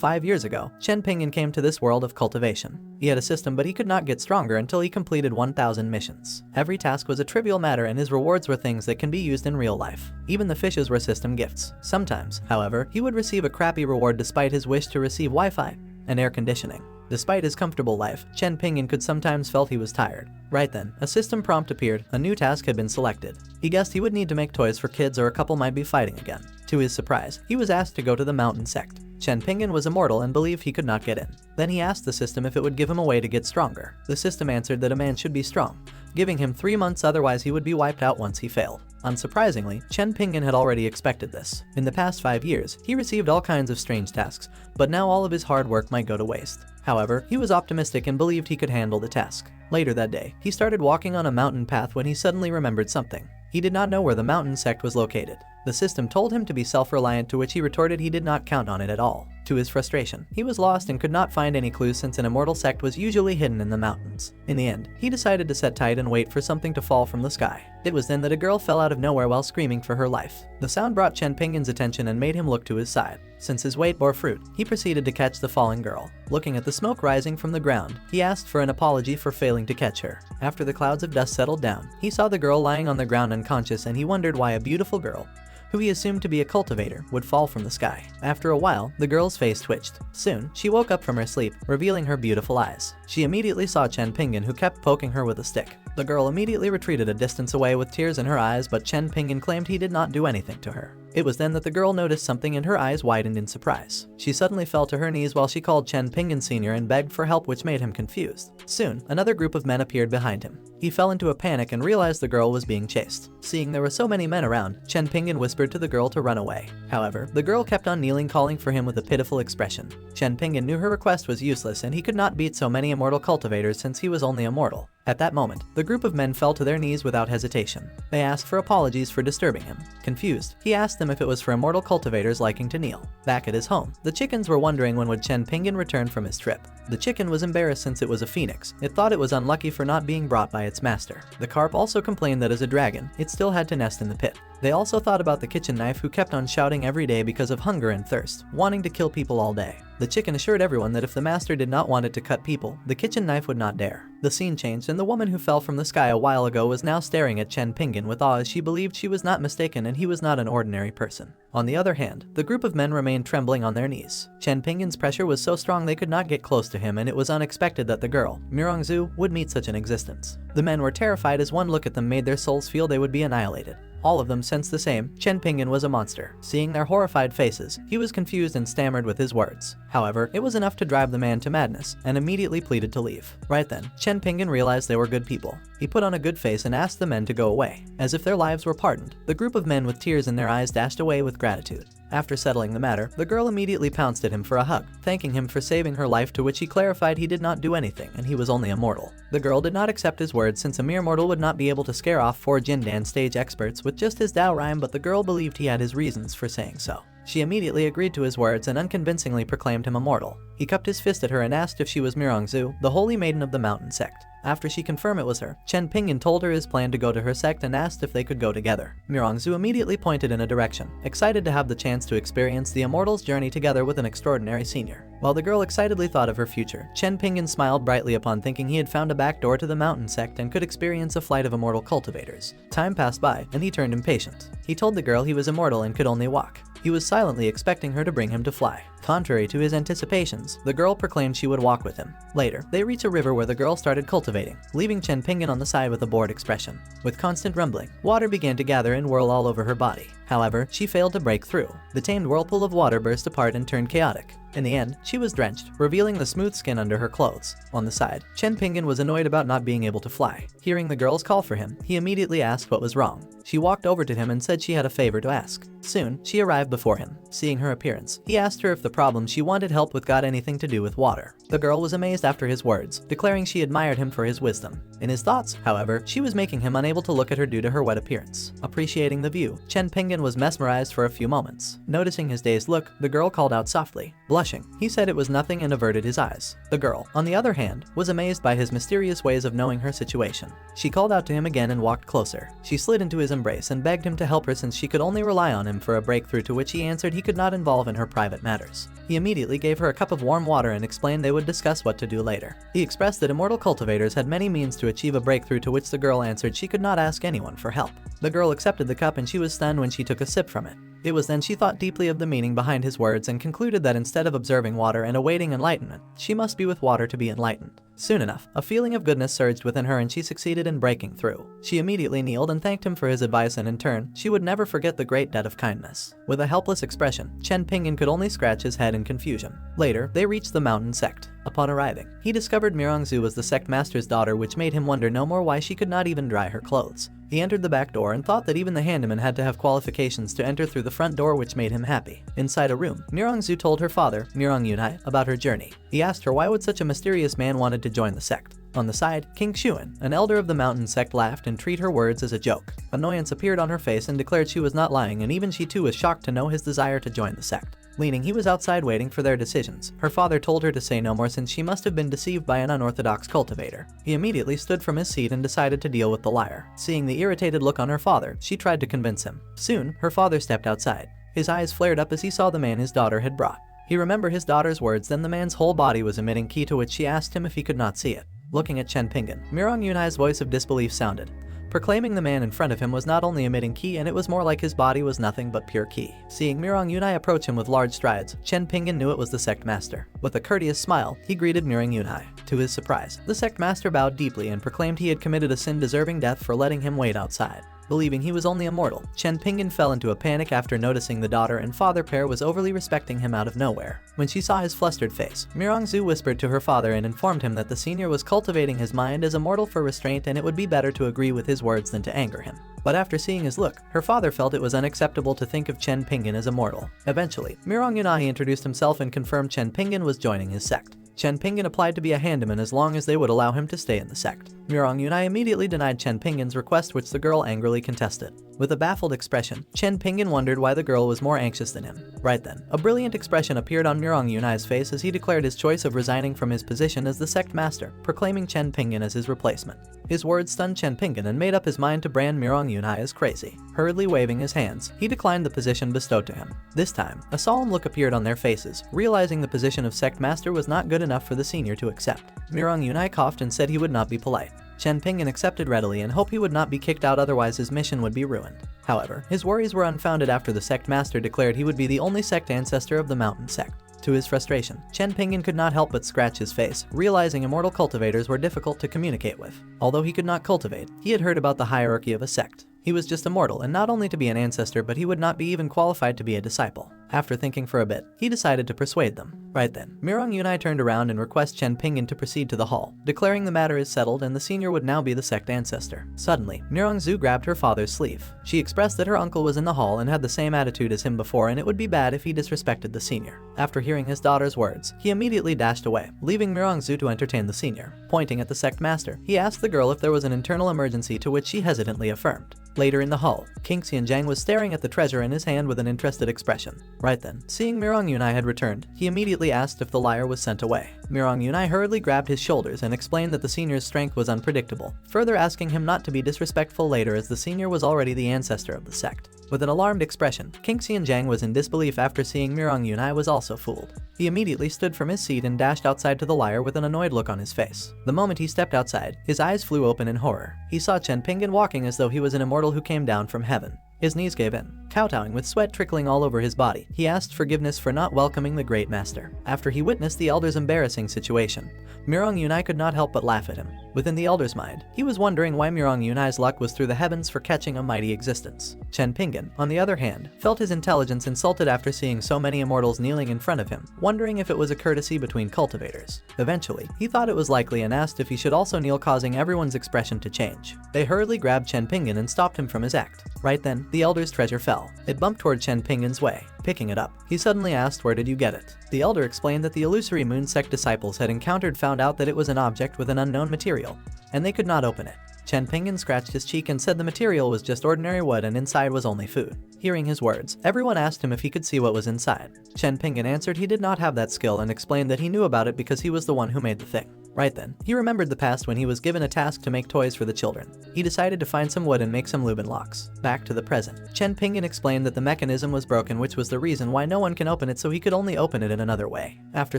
5 years ago, Chen Pingyan came to this world of cultivation. He had a system, but he could not get stronger until he completed 1,000 missions. Every task was a trivial matter and his rewards were things that can be used in real life. Even the fishes were system gifts. Sometimes, however, he would receive a crappy reward despite his wish to receive Wi-Fi and air conditioning. Despite his comfortable life, Chen Pingyan could sometimes felt he was tired. Right then, a system prompt appeared. A new task had been selected. He guessed he would need to make toys for kids or a couple might be fighting again. To his surprise, he was asked to go to the mountain sect. Chen Pingyan was immortal and believed he could not get in. Then he asked the system if it would give him a way to get stronger. The system answered that a man should be strong, giving him 3 months, otherwise he would be wiped out once he failed. Unsurprisingly, Chen Pingyan had already expected this. In the past 5 years, he received all kinds of strange tasks, but now all of his hard work might go to waste. However, he was optimistic and believed he could handle the task. Later that day, he started walking on a mountain path when he suddenly remembered something. He did not know where the mountain sect was located. The system told him to be self-reliant, to which he retorted he did not count on it at all. To his frustration, he was lost and could not find any clues since an immortal sect was usually hidden in the mountains. In the end, he decided to sit tight and wait for something to fall from the sky. It was then that a girl fell out of nowhere while screaming for her life. The sound brought Chen Pingyan's attention and made him look to his side. Since his weight bore fruit, he proceeded to catch the falling girl. Looking at the smoke rising from the ground, he asked for an apology for failing to catch her. After the clouds of dust settled down, he saw the girl lying on the ground unconscious, and he wondered why a beautiful girl, who he assumed to be a cultivator, would fall from the sky. After a while, the girl's face twitched. Soon, she woke up from her sleep, revealing her beautiful eyes. She immediately saw Chen Pingyan, who kept poking her with a stick. The girl immediately retreated a distance away with tears in her eyes, but Chen Pingyan claimed he did not do anything to her. It was then that the girl noticed something and her eyes widened in surprise. She suddenly fell to her knees while she called Chen Pingyan Sr. and begged for help, which made him confused. Soon, another group of men appeared behind him. He fell into a panic and realized the girl was being chased. Seeing there were so many men around, Chen Pingyan whispered to the girl to run away. However, the girl kept on kneeling, calling for him with a pitiful expression. Chen Pingyan knew her request was useless and he could not beat so many immortal cultivators since he was only immortal. At that moment, the group of men fell to their knees without hesitation. They asked for apologies for disturbing him. Confused, he asked them if it was for immortal cultivators liking to kneel. Back at his home, the chickens were wondering when would Chen Pingyan return from his trip. The chicken was embarrassed since it was a phoenix. It thought it was unlucky for not being brought by its master. The carp also complained that as a dragon, it still had to nest in the pit. They also thought about the kitchen knife, who kept on shouting every day because of hunger and thirst, wanting to kill people all day. The chicken assured everyone that if the master did not want it to cut people, the kitchen knife would not dare. The scene changed, and the woman who fell from the sky a while ago was now staring at Chen Pingyan with awe, as she believed she was not mistaken and he was not an ordinary person. On the other hand, the group of men remained trembling on their knees. Chen Pingyan's pressure was so strong they could not get close to him, and it was unexpected that the girl, Mirongzu, would meet such an existence. The men were terrified as one look at them made their souls feel they would be annihilated. All of them sensed the same. Chen Pingyan was a monster. Seeing their horrified faces, he was confused and stammered with his words. However, it was enough to drive the man to madness, and immediately pleaded to leave. Right then, Chen Pingyan realized they were good people. He put on a good face and asked the men to go away. As if their lives were pardoned, the group of men with tears in their eyes dashed away with gratitude. After settling the matter, the girl immediately pounced at him for a hug, thanking him for saving her life, to which he clarified he did not do anything and he was only a mortal. The girl did not accept his words, since a mere mortal would not be able to scare off 4 Jindan stage experts with just his Dao rhyme, but the girl believed he had his reasons for saying so. She immediately agreed to his words and unconvincingly proclaimed him immortal. He cupped his fist at her and asked if she was Mirongzu, the holy maiden of the mountain sect. After she confirmed it was her, Chen Pingyan told her his plan to go to her sect and asked if they could go together. Mirongzu immediately pointed in a direction, excited to have the chance to experience the immortal's journey together with an extraordinary senior. While the girl excitedly thought of her future, Chen Pingyan smiled brightly upon thinking he had found a back door to the mountain sect and could experience a flight of immortal cultivators. Time passed by, and he turned impatient. He told the girl he was immortal and could only walk. He was silently expecting her to bring him to fly. Contrary to his anticipations, the girl proclaimed she would walk with him. Later, they reach a river where the girl started cultivating, leaving Chen Pingyan on the side with a bored expression. With constant rumbling, water began to gather and whirl all over her body. However, she failed to break through. The tamed whirlpool of water burst apart and turned chaotic. In the end, she was drenched, revealing the smooth skin under her clothes. On the side, Chen Pingyan was annoyed about not being able to fly. Hearing the girl's call for him, he immediately asked what was wrong. She walked over to him and said she had a favor to ask. Soon, she arrived before him. Seeing her appearance, he asked her if the problem she wanted help with got anything to do with water. The girl was amazed after his words, declaring she admired him for his wisdom. In his thoughts, however, she was making him unable to look at her due to her wet appearance. Appreciating the view, Chen Pingyan was mesmerized for a few moments. Noticing his dazed look, the girl called out softly. Blushing, he said it was nothing and averted his eyes. The girl, on the other hand, was amazed by his mysterious ways of knowing her situation. She called out to him again and walked closer. She slid into his embrace and begged him to help her since she could only rely on him for a breakthrough, to which he answered he could not involve in her private matters. He immediately gave her a cup of warm water and explained they would discuss what to do later. He expressed that immortal cultivators had many means to achieve a breakthrough, to which the girl answered she could not ask anyone for help. The girl accepted the cup and she was stunned when she took a sip from it. It was then she thought deeply of the meaning behind his words and concluded that instead of observing water and awaiting enlightenment, she must be with water to be enlightened. Soon enough, a feeling of goodness surged within her and she succeeded in breaking through. She immediately kneeled and thanked him for his advice, and in turn, she would never forget the great debt of kindness. With a helpless expression, Chen Pingyan could only scratch his head in confusion. Later, they reached the mountain sect. Upon arriving, he discovered Mirongzu was the sect master's daughter, which made him wonder no more why she could not even dry her clothes. He entered the back door and thought that even the handyman had to have qualifications to enter through the front door, which made him happy. Inside a room, Mirongzu told her father, Mirong Yunai, about her journey. He asked her why would such a mysterious man wanted to join the sect. On the side, King Xuan, an elder of the mountain sect, laughed and treated her words as a joke. Annoyance appeared on her face and declared she was not lying, and even she too was shocked to know his desire to join the sect. Leaning, he was outside waiting for their decisions. Her father told her to say no more since she must have been deceived by an unorthodox cultivator. He immediately stood from his seat and decided to deal with the liar. Seeing the irritated look on her father, she tried to convince him. Soon, her father stepped outside. His eyes flared up as he saw the man his daughter had brought. He remembered his daughter's words, then the man's whole body was emitting ki, to which she asked him if he could not see it. Looking at Chen Pingyan, Mirong Yunai's voice of disbelief sounded, proclaiming the man in front of him was not only emitting ki, and it was more like his body was nothing but pure ki. Seeing Mirong Yunai approach him with large strides, Chen Pingyan knew it was the sect master. With a courteous smile, he greeted Mirong Yunai. To his surprise, the sect master bowed deeply and proclaimed he had committed a sin deserving death for letting him wait outside. Believing he was only a mortal, Chen Pingyan fell into a panic after noticing the daughter and father pair was overly respecting him out of nowhere. When she saw his flustered face, Mirongzu whispered to her father and informed him that the senior was cultivating his mind as a mortal for restraint, and it would be better to agree with his words than to anger him. But after seeing his look, her father felt it was unacceptable to think of Chen Pingyan as a mortal. Eventually, Mirong Yunai introduced himself and confirmed Chen Pingyan was joining his sect. Chen Pingyan applied to be a handyman as long as they would allow him to stay in the sect. Mirong Yunai immediately denied Chen Pingyan's request, which the girl angrily contested. With a baffled expression, Chen Pingyan wondered why the girl was more anxious than him. Right then, a brilliant expression appeared on Mirong Yunai's face as he declared his choice of resigning from his position as the sect master, proclaiming Chen Pingyan as his replacement. His words stunned Chen Pingyan and made up his mind to brand Mirong Yunai as crazy. Hurriedly waving his hands, he declined the position bestowed to him. This time, a solemn look appeared on their faces, realizing the position of sect master was not good enough for the senior to accept. Mirong Yunai coughed and said he would not be polite. Chen Pingyan accepted readily and hoped he would not be kicked out, otherwise his mission would be ruined. However, his worries were unfounded after the sect master declared he would be the only sect ancestor of the mountain sect. To his frustration, Chen Pingyan could not help but scratch his face, realizing immortal cultivators were difficult to communicate with. Although he could not cultivate, he had heard about the hierarchy of a sect. He was just a mortal, and not only to be an ancestor, but he would not be even qualified to be a disciple. After thinking for a bit, he decided to persuade them. Right then, Mirong Yunai turned around and requested Chen Pingyan to proceed to the hall, declaring the matter is settled and the senior would now be the sect ancestor. Suddenly, Mirongzu grabbed her father's sleeve. She expressed that her uncle was in the hall and had the same attitude as him before, and it would be bad if he disrespected the senior. After hearing his daughter's words, he immediately dashed away, leaving Mirongzu to entertain the senior. Pointing at the sect master, he asked the girl if there was an internal emergency, to which she hesitantly affirmed. Later in the hall, King Xianjiang was staring at the treasure in his hand with an interested expression. Right then, seeing Mirong Yunai had returned, he immediately asked if the liar was sent away. Mirong Yunai hurriedly grabbed his shoulders and explained that the senior's strength was unpredictable, further asking him not to be disrespectful later as the senior was already the ancestor of the sect. With an alarmed expression, King Xianjiang was in disbelief after seeing Mirong Yunai was also fooled. He immediately stood from his seat and dashed outside to the liar with an annoyed look on his face. The moment he stepped outside, his eyes flew open in horror. He saw Chen Pingyan walking as though he was an immortal who came down from heaven. His knees gave in. Kowtowing with sweat trickling all over his body, he asked forgiveness for not welcoming the great master. After he witnessed the elder's embarrassing situation, Mirong Yunai could not help but laugh at him. Within the elder's mind, he was wondering why Mirong Yunai's luck was through the heavens for catching a mighty existence. Chen Pingyan, on the other hand, felt his intelligence insulted after seeing so many immortals kneeling in front of him, wondering if it was a courtesy between cultivators. Eventually, he thought it was likely and asked if he should also kneel, causing everyone's expression to change. They hurriedly grabbed Chen Pingyan and stopped him from his act. Right then, the elder's treasure fell. It bumped toward Chen Pingyan's way. Picking it up, he suddenly asked, "Where did you get it?" The elder explained that the illusory moon sect disciples had found out that it was an object with an unknown material, and they could not open it. Chen Pingyan scratched his cheek and said the material was just ordinary wood and inside was only food. Hearing his words, everyone asked him if he could see what was inside. Chen Pingyan answered he did not have that skill and explained that he knew about it because he was the one who made the thing. Right then, he remembered the past when he was given a task to make toys for the children. He decided to find some wood and make some Lubin locks. Back to the present. Chen Pingyan explained that the mechanism was broken, which was the reason why no one can open it, so he could only open it in another way. After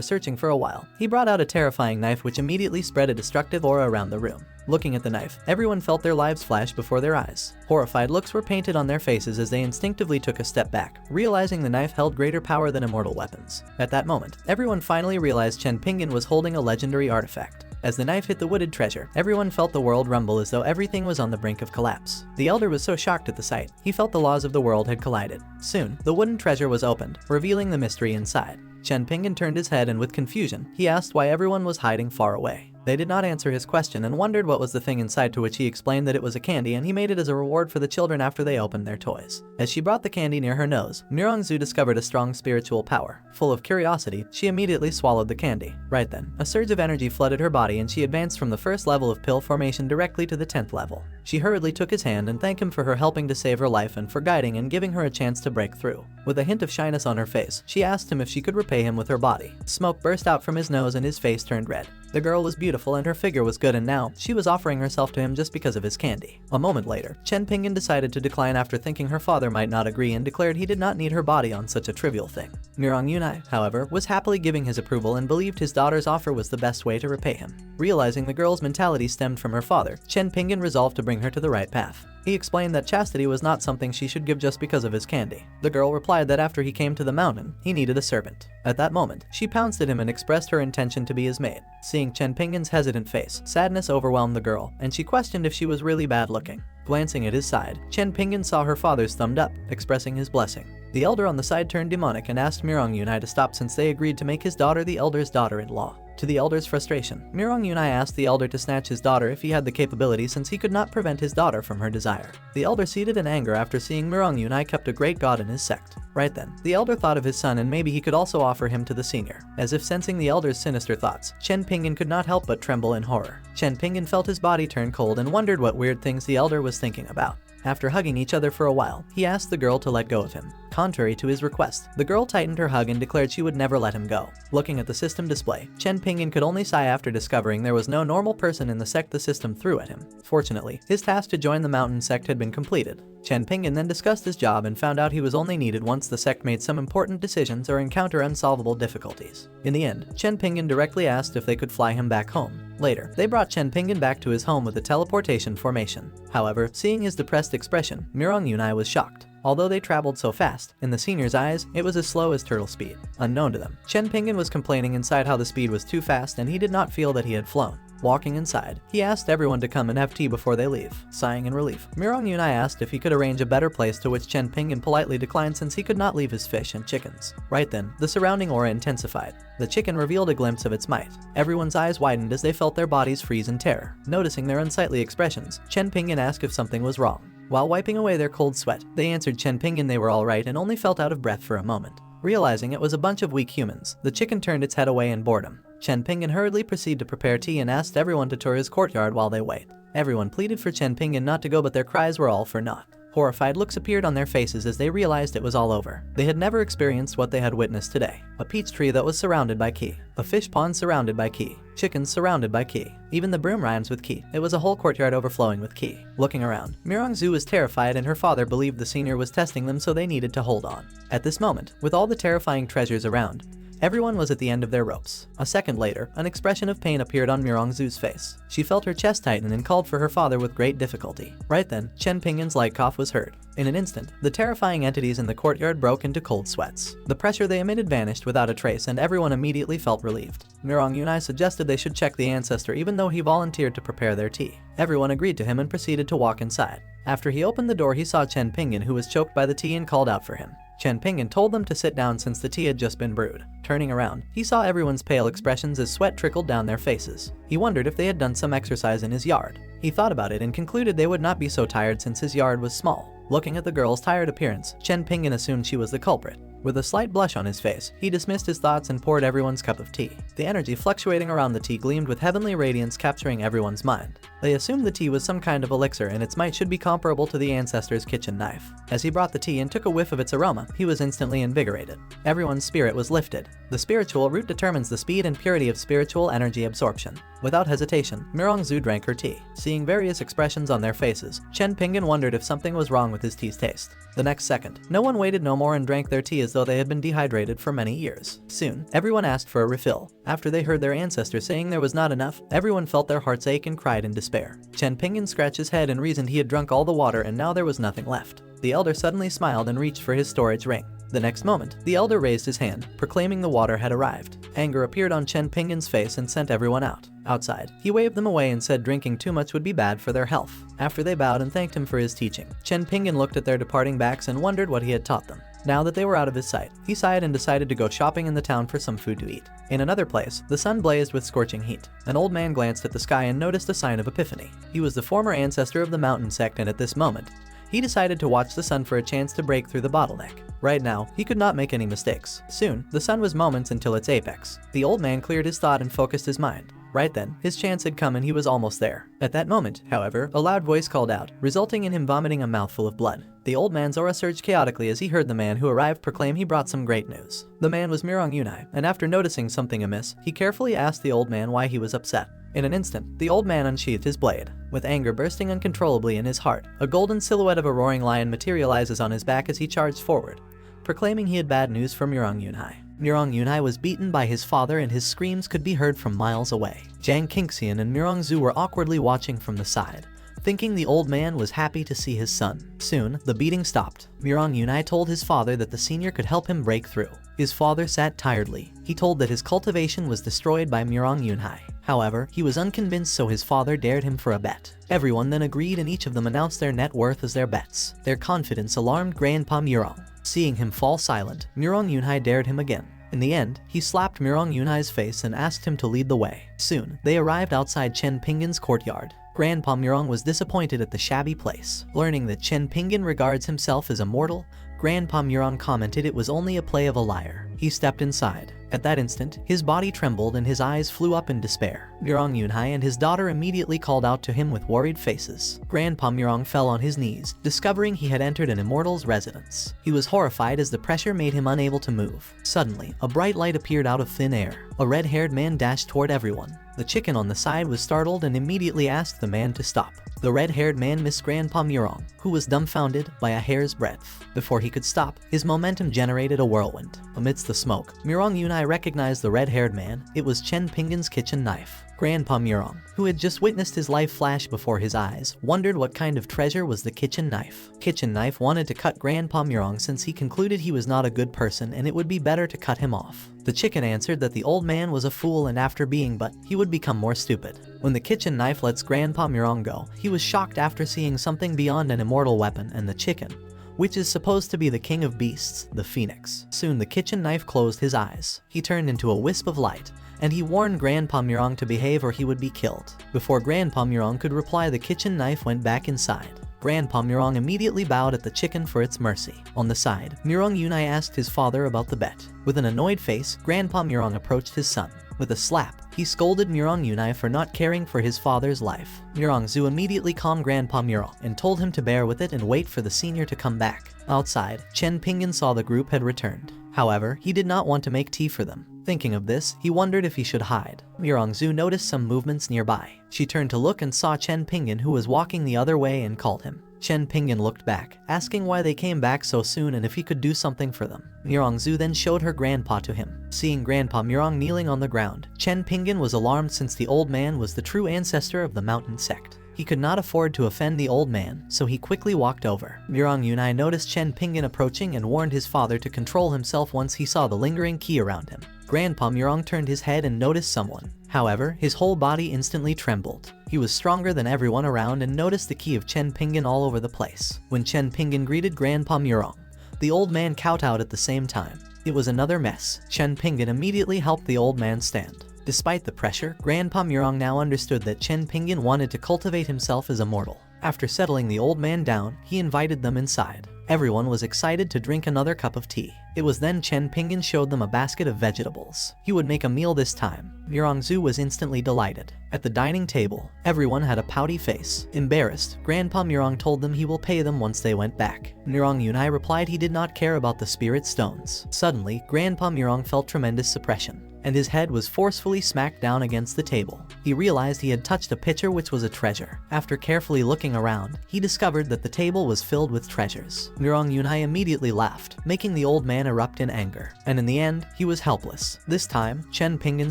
searching for a while, he brought out a terrifying knife which immediately spread a destructive aura around the room. Looking at the knife, everyone felt their lives flash before their eyes. Horrified looks were painted on their faces as they instinctively took a step back, realizing the knife held greater power than immortal weapons. At that moment, everyone finally realized Chen Pingyan was holding a legendary artifact. As the knife hit the wooded treasure, everyone felt the world rumble as though everything was on the brink of collapse. The elder was so shocked at the sight, he felt the laws of the world had collided. Soon, the wooden treasure was opened, revealing the mystery inside. Chen Pingyan turned his head and with confusion, he asked why everyone was hiding far away. They did not answer his question and wondered what was the thing inside, to which he explained that it was a candy and he made it as a reward for the children after they opened their toys. As she brought the candy near her nose, Mirongzu discovered a strong spiritual power. Full of curiosity, she immediately swallowed the candy. Right then, a surge of energy flooded her body and she advanced from the first level of pill formation directly to the 10th level. She hurriedly took his hand and thanked him for her helping to save her life and for guiding and giving her a chance to break through. With a hint of shyness on her face, she asked him if she could repay him with her body. Smoke burst out from his nose and his face turned red. The girl was beautiful and her figure was good, and now she was offering herself to him just because of his candy. A moment later, Chen Pingyan decided to decline after thinking her father might not agree and declared he did not need her body on such a trivial thing. Mirong Yunai, however, was happily giving his approval and believed his daughter's offer was the best way to repay him. Realizing the girl's mentality stemmed from her father, Chen Pingyan resolved to bring her to the right path. He explained that chastity was not something she should give just because of his candy. The girl replied that after he came to the mountain, he needed a servant. At that moment, she pounced at him and expressed her intention to be his maid. Seeing Chen Pingyan's hesitant face, sadness overwhelmed the girl, and she questioned if she was really bad looking. Glancing at his side, Chen Pingyan saw her father's thumbed up, expressing his blessing. The elder on the side turned demonic and asked Mirong Yunai to stop since they agreed to make his daughter the elder's daughter-in-law. To the elder's frustration, Mirong Yunai asked the elder to snatch his daughter if he had the capability, since he could not prevent his daughter from her desire. The elder ceded in anger after seeing Mirong Yunai kept a great god in his sect. Right then, the elder thought of his son and maybe he could also offer him to the senior. As if sensing the elder's sinister thoughts, Chen Pingyan could not help but tremble in horror. Chen Pingyan felt his body turn cold and wondered what weird things the elder was thinking about. After hugging each other for a while, he asked the girl to let go of him. Contrary to his request, the girl tightened her hug and declared she would never let him go. Looking at the system display, Chen Pingyan could only sigh after discovering there was no normal person in the sect the system threw at him. Fortunately, his task to join the mountain sect had been completed. Chen Pingyan then discussed his job and found out he was only needed once the sect made some important decisions or encounter unsolvable difficulties. In the end, Chen Pingyan directly asked if they could fly him back home. Later, they brought Chen Pingyan back to his home with a teleportation formation. However, seeing his depressed expression, Mirong Yunai was shocked. Although they traveled so fast, in the senior's eyes, it was as slow as turtle speed. Unknown to them, Chen Pingyan was complaining inside how the speed was too fast and he did not feel that he had flown. Walking inside, he asked everyone to come and have tea before they leave. Sighing in relief, Mirong Yunai asked if he could arrange a better place, to which Chen Pingyan politely declined since he could not leave his fish and chickens. Right then, the surrounding aura intensified. The chicken revealed a glimpse of its might. Everyone's eyes widened as they felt their bodies freeze in terror. Noticing their unsightly expressions, Chen Pingyan asked if something was wrong. While wiping away their cold sweat, they answered Chen Pingyan they were alright and only felt out of breath for a moment. Realizing it was a bunch of weak humans, the chicken turned its head away in boredom. Chen Pingyan hurriedly proceeded to prepare tea and asked everyone to tour his courtyard while they wait. Everyone pleaded for Chen Pingyan not to go, but their cries were all for naught. Horrified looks appeared on their faces as they realized it was all over. They had never experienced what they had witnessed today. A peach tree that was surrounded by qi. A fish pond surrounded by qi. Chickens surrounded by qi. Even the broom rhymes with qi. It was a whole courtyard overflowing with qi. Looking around, Mirongzu was terrified and her father believed the senior was testing them, so they needed to hold on. At this moment, with all the terrifying treasures around, everyone was at the end of their ropes. A second later, an expression of pain appeared on Mirongzu's face. She felt her chest tighten and called for her father with great difficulty. Right then, Chen Pingyan's light cough was heard. In an instant, the terrifying entities in the courtyard broke into cold sweats. The pressure they emitted vanished without a trace and everyone immediately felt relieved. Mirong Yunai suggested they should check the ancestor even though he volunteered to prepare their tea. Everyone agreed to him and proceeded to walk inside. After he opened the door, he saw Chen Pingyan, who was choked by the tea, and called out for him. Chen Pingyan told them to sit down since the tea had just been brewed. Turning around, he saw everyone's pale expressions as sweat trickled down their faces. He wondered if they had done some exercise in his yard. He thought about it and concluded they would not be so tired since his yard was small. Looking at the girl's tired appearance, Chen Pingyan assumed she was the culprit. With a slight blush on his face, he dismissed his thoughts and poured everyone's cup of tea. The energy fluctuating around the tea gleamed with heavenly radiance, capturing everyone's mind. They assumed the tea was some kind of elixir and its might should be comparable to the ancestors' kitchen knife. As he brought the tea and took a whiff of its aroma, he was instantly invigorated. Everyone's spirit was lifted. The spiritual root determines the speed and purity of spiritual energy absorption. Without hesitation, Mirongzu drank her tea. Seeing various expressions on their faces, Chen Pingyan wondered if something was wrong with his tea's taste. The next second, no one waited no more and drank their tea as though they had been dehydrated for many years. Soon, everyone asked for a refill. After they heard their ancestors saying there was not enough, everyone felt their hearts ache and cried in despair. Chen Pingyan scratched his head and reasoned he had drunk all the water and now there was nothing left. The elder suddenly smiled and reached for his storage ring. The next moment, the elder raised his hand, proclaiming the water had arrived. Anger appeared on Chen Pingyan's face and sent everyone out. Outside, he waved them away and said drinking too much would be bad for their health. After they bowed and thanked him for his teaching, Chen Pingyan looked at their departing backs and wondered what he had taught them. Now that they were out of his sight, he sighed and decided to go shopping in the town for some food to eat. In another place, the sun blazed with scorching heat. An old man glanced at the sky and noticed a sign of epiphany. He was the former ancestor of the mountain sect, and at this moment, he decided to watch the sun for a chance to break through the bottleneck. Right now, he could not make any mistakes. Soon, the sun was moments until its apex. The old man cleared his thought and focused his mind. Right then, his chance had come and he was almost there. At that moment, however, a loud voice called out, resulting in him vomiting a mouthful of blood. The old man's aura surged chaotically as he heard the man who arrived proclaim he brought some great news. The man was Mirong Yunai, and after noticing something amiss, he carefully asked the old man why he was upset. In an instant, the old man unsheathed his blade. With anger bursting uncontrollably in his heart, a golden silhouette of a roaring lion materializes on his back as he charged forward, proclaiming he had bad news for Mirong Yunai. Mirong Yunai was beaten by his father and his screams could be heard from miles away. Jiang Qingxian and Mirongzu were awkwardly watching from the side, thinking the old man was happy to see his son. Soon, the beating stopped. Mirong Yunai told his father that the senior could help him break through. His father sat tiredly. He told that his cultivation was destroyed by Mirong Yunai. However, he was unconvinced, so his father dared him for a bet. Everyone then agreed and each of them announced their net worth as their bets. Their confidence alarmed Grandpa Mirong. Seeing him fall silent, Mirong Yunai dared him again. In the end, he slapped Mirong Yunai's face and asked him to lead the way. Soon, they arrived outside Chen Pingyan's courtyard. Grandpa Mirong was disappointed at the shabby place. Learning that Chen Pingyan regards himself as immortal, Grandpa Mirong commented it was only a play of a liar. He stepped inside. At that instant, his body trembled and his eyes flew up in despair. Mirong Yunai and his daughter immediately called out to him with worried faces. Grandpa Mirong fell on his knees, discovering he had entered an immortal's residence. He was horrified as the pressure made him unable to move. Suddenly, a bright light appeared out of thin air. A red-haired man dashed toward everyone. The chicken on the side was startled and immediately asked the man to stop. The red-haired man missed Grandpa Mirong, who was dumbfounded by a hair's breadth. Before he could stop, his momentum generated a whirlwind. Amidst the smoke, Mirong Yunai recognized the red-haired man. It was Chen Pingyan's kitchen knife. Grandpa Mirong, who had just witnessed his life flash before his eyes, wondered what kind of treasure was the kitchen knife. Kitchen knife wanted to cut Grandpa Mirong since he concluded he was not a good person and it would be better to cut him off. The chicken answered that the old man was a fool and after being but, he would become more stupid. When the kitchen knife lets Grandpa Mirong go, he was shocked after seeing something beyond an immortal weapon and the chicken, which is supposed to be the king of beasts, the phoenix. Soon the kitchen knife closed his eyes. He turned into a wisp of light, and he warned Grandpa Mirong to behave or he would be killed. Before Grandpa Mirong could reply, the kitchen knife went back inside. Grandpa Mirong immediately bowed at the chicken for its mercy. On the side, Mirong Yunai asked his father about the bet. With an annoyed face, Grandpa Mirong approached his son. With a slap, he scolded Mirong Yunai for not caring for his father's life. Mirongzu immediately calmed Grandpa Mirong and told him to bear with it and wait for the senior to come back. Outside, Chen Pingyan saw the group had returned. However, he did not want to make tea for them. Thinking of this, he wondered if he should hide. Mirongzu noticed some movements nearby. She turned to look and saw Chen Pingyan, who was walking the other way, and called him. Chen Pingyan looked back, asking why they came back so soon and if he could do something for them. Mirongzu then showed her grandpa to him. Seeing Grandpa Mirong kneeling on the ground, Chen Pingyan was alarmed since the old man was the true ancestor of the mountain sect. He could not afford to offend the old man, so he quickly walked over. Mirong Yunai noticed Chen Pingyan approaching and warned his father to control himself once he saw the lingering key around him. Grandpa Mirong turned his head and noticed someone. However, his whole body instantly trembled. He was stronger than everyone around and noticed the key of Chen Pingyan all over the place. When Chen Pingyan greeted Grandpa Mirong, the old man kowtowed at the same time. It was another mess. Chen Pingyan immediately helped the old man stand. Despite the pressure, Grandpa Mirong now understood that Chen Pingyan wanted to cultivate himself as immortal. After settling the old man down, he invited them inside. Everyone was excited to drink another cup of tea. It was then Chen Pingyan showed them a basket of vegetables. He would make a meal this time. Mirongzu was instantly delighted. At the dining table, everyone had a pouty face. Embarrassed, Grandpa Mirong told them he will pay them once they went back. Mirong Yunai replied he did not care about the spirit stones. Suddenly, Grandpa Mirong felt tremendous suppression, and his head was forcefully smacked down against the table. He realized he had touched a pitcher which was a treasure. After carefully looking around, he discovered that the table was filled with treasures. Mirong Yunai immediately laughed, making the old man erupt in anger. And in the end, he was helpless. This time, Chen Pingyan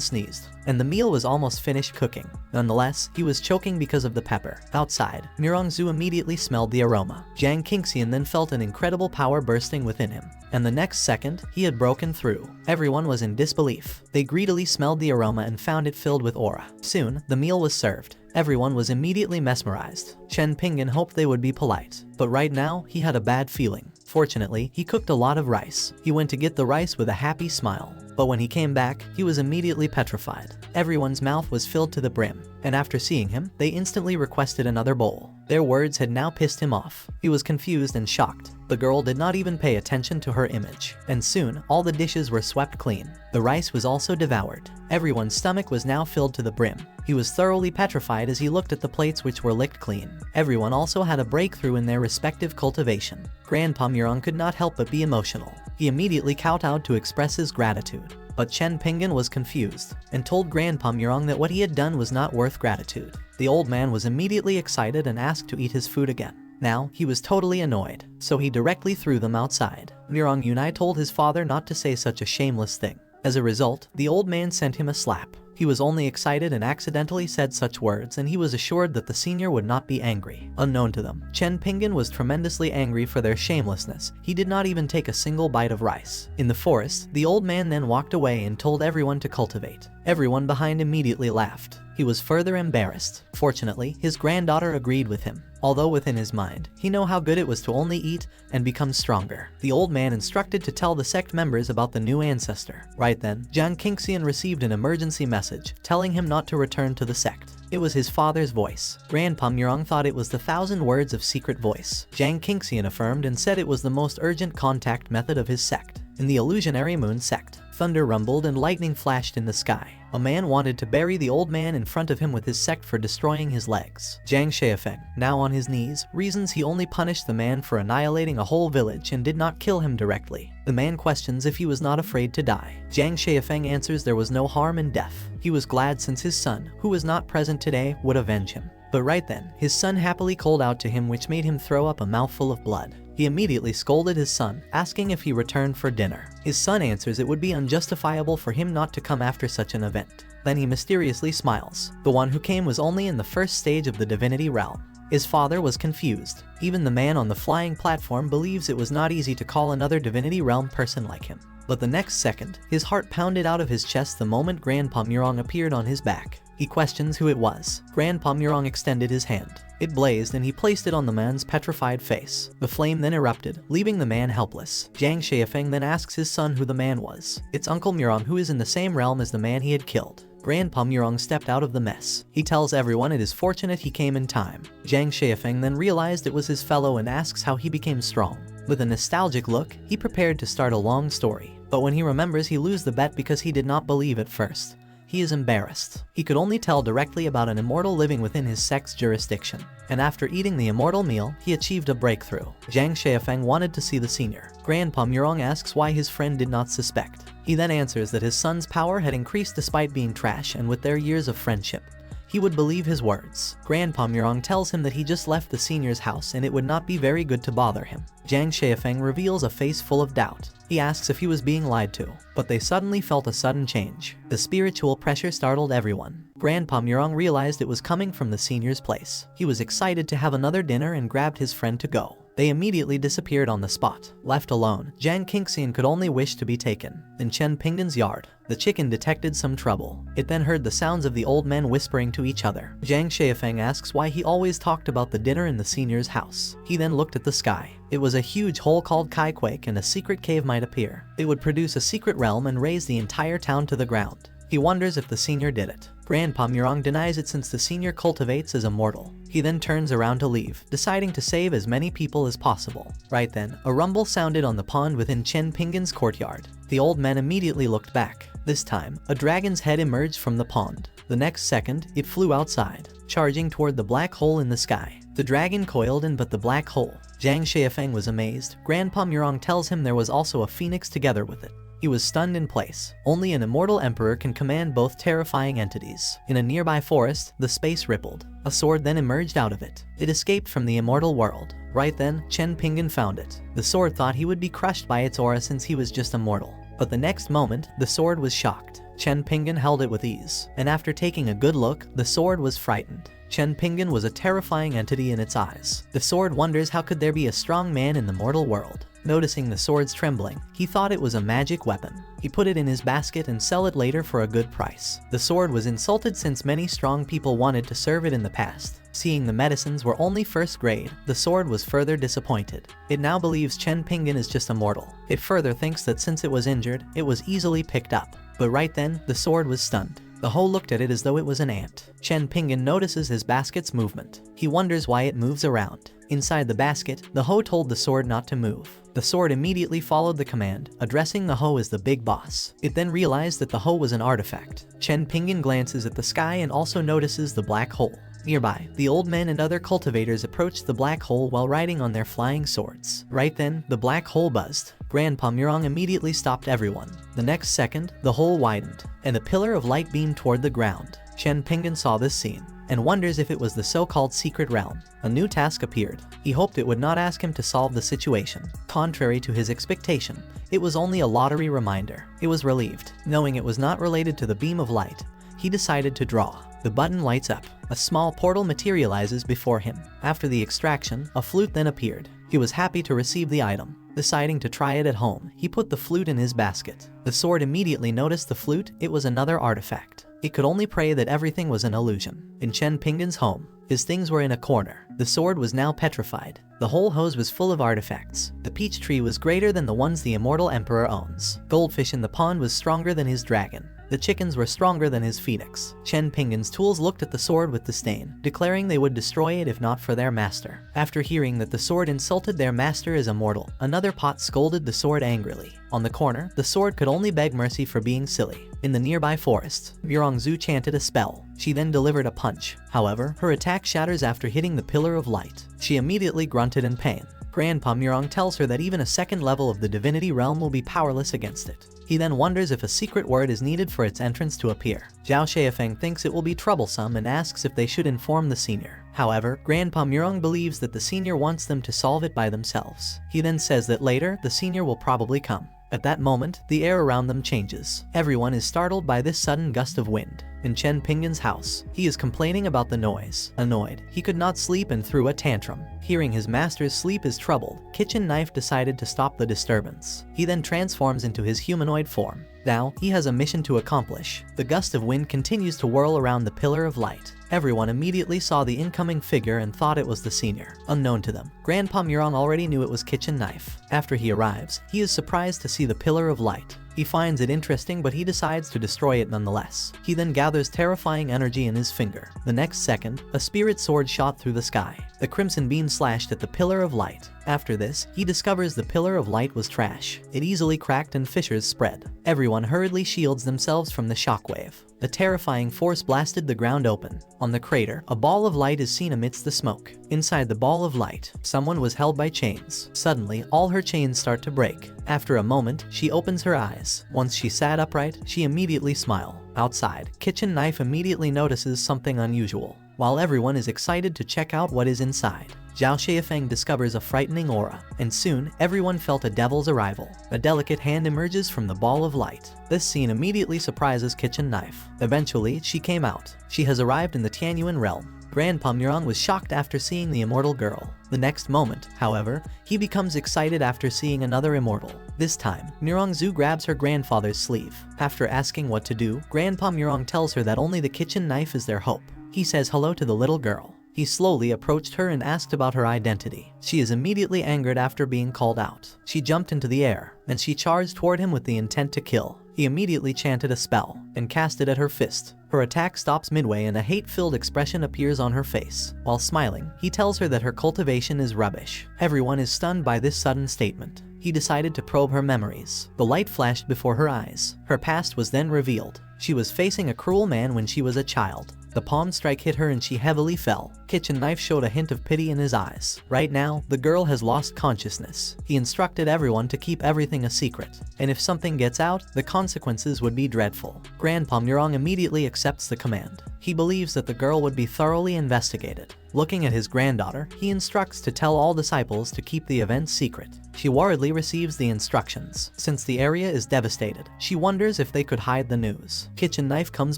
sneezed, and the meal was almost finished cooking. Nonetheless, he was choking because of the pepper. Outside, Mirongzu immediately smelled the aroma. Jiang Qingxian then felt an incredible power bursting within him, and the next second, he had broken through. Everyone was in disbelief. They greedily smelled the aroma and found it filled with aura. Soon, the meal was served. Everyone was immediately mesmerized. Chen Pingyan hoped they would be polite, but right now, he had a bad feeling. Fortunately, he cooked a lot of rice. He went to get the rice with a happy smile, but when he came back, he was immediately petrified. Everyone's mouth was filled to the brim, and after seeing him, they instantly requested another bowl. Their words had now pissed him off. He was confused and shocked. The girl did not even pay attention to her image, and soon, all the dishes were swept clean. The rice was also devoured. Everyone's stomach was now filled to the brim. He was thoroughly petrified as he looked at the plates which were licked clean. Everyone also had a breakthrough in their respective cultivation. Grandpa Mirong could not help but be emotional. He immediately kowtowed to express his gratitude. But Chen Pingyan was confused, and told Grandpa Mirong that what he had done was not worth gratitude. The old man was immediately excited and asked to eat his food again. Now, he was totally annoyed, so he directly threw them outside. Mirong Yunai told his father not to say such a shameless thing. As a result, the old man sent him a slap. He was only excited and accidentally said such words, and he was assured that the senior would not be angry. Unknown to them, Chen Pingyan was tremendously angry for their shamelessness. He did not even take a single bite of rice. In the forest, the old man then walked away and told everyone to cultivate. Everyone behind immediately laughed. He was further embarrassed. Fortunately, his granddaughter agreed with him, although within his mind, he knew how good it was to only eat and become stronger. The old man instructed to tell the sect members about the new ancestor. Right then, Jiang Qingxian received an emergency message telling him not to return to the sect. It was his father's voice. Grandpa Mirong thought it was the 1,000 words of secret voice. Jiang Qingxian affirmed and said it was the most urgent contact method of his sect. In the illusionary moon sect, thunder rumbled and lightning flashed in the sky. A man wanted to bury the old man in front of him with his sect for destroying his legs. Jiang Shaifeng, now on his knees, reasons he only punished the man for annihilating a whole village and did not kill him directly. The man questions if he was not afraid to die. Jiang Shaifeng answers there was no harm in death. He was glad since his son, who was not present today, would avenge him. But right then, his son happily called out to him, which made him throw up a mouthful of blood. He immediately scolded his son, asking if he returned for dinner. His son answers it would be unjustifiable for him not to come after such an event. Then he mysteriously smiles. The one who came was only in the first stage of the divinity realm. His father was confused. Even the man on the flying platform believes it was not easy to call another divinity realm person like him. But the next second, his heart pounded out of his chest the moment Grandpa Mirong appeared on his back. He questions who it was. Grandpa Mirong extended his hand. It blazed and he placed it on the man's petrified face. The flame then erupted, leaving the man helpless. Jiang Shaifeng then asks his son who the man was. It's Uncle Mirong, who is in the same realm as the man he had killed. Grandpa Mirong stepped out of the mess. He tells everyone it is fortunate he came in time. Jiang Shaifeng then realized it was his fellow and asks how he became strong. With a nostalgic look, he prepared to start a long story. But when he remembers, he loses the bet because he did not believe at first. He is embarrassed. He could only tell directly about an immortal living within his sect's jurisdiction. And after eating the immortal meal, he achieved a breakthrough. Jiang Shaifeng wanted to see the senior. Grandpa Mirong asks why his friend did not suspect. He then answers that his son's power had increased despite being trash, and with their years of friendship, he would believe his words. Grandpa Mirong tells him that he just left the senior's house and it would not be very good to bother him. Jiang Shaifeng reveals a face full of doubt. He asks if he was being lied to, but they suddenly felt a sudden change. The spiritual pressure startled everyone. Grandpa Mirong realized it was coming from the senior's place. He was excited to have another dinner and grabbed his friend to go. They immediately disappeared on the spot. Left alone, Jiang Qingxian could only wish to be taken. In Chen Pingyan's yard, the chicken detected some trouble. It then heard the sounds of the old men whispering to each other. Jiang Shaifeng asks why he always talked about the dinner in the senior's house. He then looked at the sky. It was a huge hole called Kaiquake, and a secret cave might appear. It would produce a secret realm and raise the entire town to the ground. He wonders if the senior did it. Grandpa Murong denies it since the senior cultivates as immortal. He then turns around to leave, deciding to save as many people as possible. Right then, a rumble sounded on the pond within Chen Pinggan's courtyard. The old men immediately looked back. This time, a dragon's head emerged from the pond. The next second, it flew outside, charging toward the black hole in the sky. The dragon coiled in but the black hole. Zhang Xiafeng was amazed. Grandpa Murong tells him there was also a phoenix together with it. He was stunned in place. Only an immortal emperor can command both terrifying entities. In a nearby forest, the space rippled. A sword then emerged out of it. It escaped from the immortal world. Right then, Chen Pinggan found it. The sword thought he would be crushed by its aura since he was just immortal. But the next moment, the sword was shocked. Chen Pinggan held it with ease, and after taking a good look, the sword was frightened. Chen Pinggan was a terrifying entity in its eyes. The sword wonders how could there be a strong man in the mortal world. Noticing the sword's trembling, he thought it was a magic weapon. He put it in his basket and sell it later for a good price. The sword was insulted since many strong people wanted to serve it in the past. Seeing the medicines were only first grade, the sword was further disappointed. It now believes Chen Pinggan is just immortal. It further thinks that since it was injured, it was easily picked up. But right then, the sword was stunned. The Ho looked at it as though it was an ant. Chen Pinggan notices his basket's movement. He wonders why it moves around. Inside the basket, the Ho told the sword not to move. The sword immediately followed the command, addressing the Ho as the big boss. It then realized that the Ho was an artifact. Chen Pinggan glances at the sky and also notices the black hole. Nearby, the old men and other cultivators approached the black hole while riding on their flying swords. Right then, the black hole buzzed. Grandpa Murong immediately stopped everyone. The next second, the hole widened, and a pillar of light beamed toward the ground. Chen Pinggan saw this scene, and wonders if it was the so-called secret realm. A new task appeared. He hoped it would not ask him to solve the situation. Contrary to his expectation, it was only a lottery reminder. He was relieved. Knowing it was not related to the beam of light, he decided to draw. The button lights up. A small portal materializes before him. After the extraction, a flute then appeared. He was happy to receive the item. Deciding to try it at home, he put the flute in his basket. The sword immediately noticed the flute. It was another artifact. It could only pray that everything was an illusion. In Chen Pinggan's home, his things were in a corner. The sword was now petrified. The whole hose was full of artifacts. The peach tree was greater than the ones the immortal emperor owns. Goldfish in the pond was stronger than his dragon. The chickens were stronger than his phoenix. Chen Pinggan's tools looked at the sword with disdain, declaring they would destroy it if not for their master. After hearing that the sword insulted their master as immortal, another pot scolded the sword angrily. On the corner, the sword could only beg mercy for being silly. In the nearby forest, Murong Zhu chanted a spell. She then delivered a punch. However, her attack shatters after hitting the pillar of light. She immediately grunted in pain. Grandpa Murong tells her that even a second level of the divinity realm will be powerless against it. He then wonders if a secret word is needed for its entrance to appear. Zhao Xiafeng thinks it will be troublesome and asks if they should inform the senior. However, Grandpa Murong believes that the senior wants them to solve it by themselves. He then says that later, the senior will probably come. At that moment, the air around them changes. Everyone is startled by this sudden gust of wind. In Chen Pinggan's house, he is complaining about the noise. Annoyed, he could not sleep and threw a tantrum. Hearing his master's sleep is troubled, Kitchen Knife decided to stop the disturbance. He then transforms into his humanoid form. Now, he has a mission to accomplish. The gust of wind continues to whirl around the pillar of light. Everyone immediately saw the incoming figure and thought it was the senior. Unknown to them, Grandpa Murong already knew it was Kitchen Knife. After he arrives, he is surprised to see the pillar of light. He finds it interesting, but he decides to destroy it nonetheless. He then gathers terrifying energy in his finger. The next second, a spirit sword shot through the sky. The crimson beam slashed at the pillar of light. After this, he discovers the pillar of light was trash. It easily cracked and fissures spread. Everyone hurriedly shields themselves from the shockwave. A terrifying force blasted the ground open. On the crater, a ball of light is seen amidst the smoke. Inside the ball of light, someone was held by chains. Suddenly, all her chains start to break. After a moment, she opens her eyes. Once she sat upright, she immediately smiled. Outside, Kitchen Knife immediately notices something unusual. While everyone is excited to check out what is inside, Zhao Xiafeng discovers a frightening aura, and soon everyone felt a devil's arrival. A delicate hand emerges from the ball of light. This scene immediately surprises Kitchen Knife. Eventually, she came out. She has arrived in the Tianyuan realm. Grandpa Murong was shocked after seeing the immortal girl. The next moment, however, he becomes excited after seeing another immortal. This time, Murong Zhu grabs her grandfather's sleeve. After asking what to do, Grandpa Murong tells her that only the Kitchen Knife is their hope. He says hello to the little girl. He slowly approached her and asked about her identity. She is immediately angered after being called out. She jumped into the air, and she charged toward him with the intent to kill. He immediately chanted a spell and cast it at her fist. Her attack stops midway and a hate-filled expression appears on her face. While smiling, he tells her that her cultivation is rubbish. Everyone is stunned by this sudden statement. He decided to probe her memories. The light flashed before her eyes. Her past was then revealed. She was facing a cruel man when she was a child. The palm strike hit her and she heavily fell. Kitchen knife showed a hint of pity in his eyes. Right now, the girl has lost consciousness. He instructed everyone to keep everything a secret, and if something gets out, the consequences would be dreadful. Grandpa Murong immediately accepts the command. He believes that the girl would be thoroughly investigated. Looking at his granddaughter, he instructs to tell all disciples to keep the event secret. She worriedly receives the instructions. Since the area is devastated, she wonders if they could hide the news. Kitchen knife comes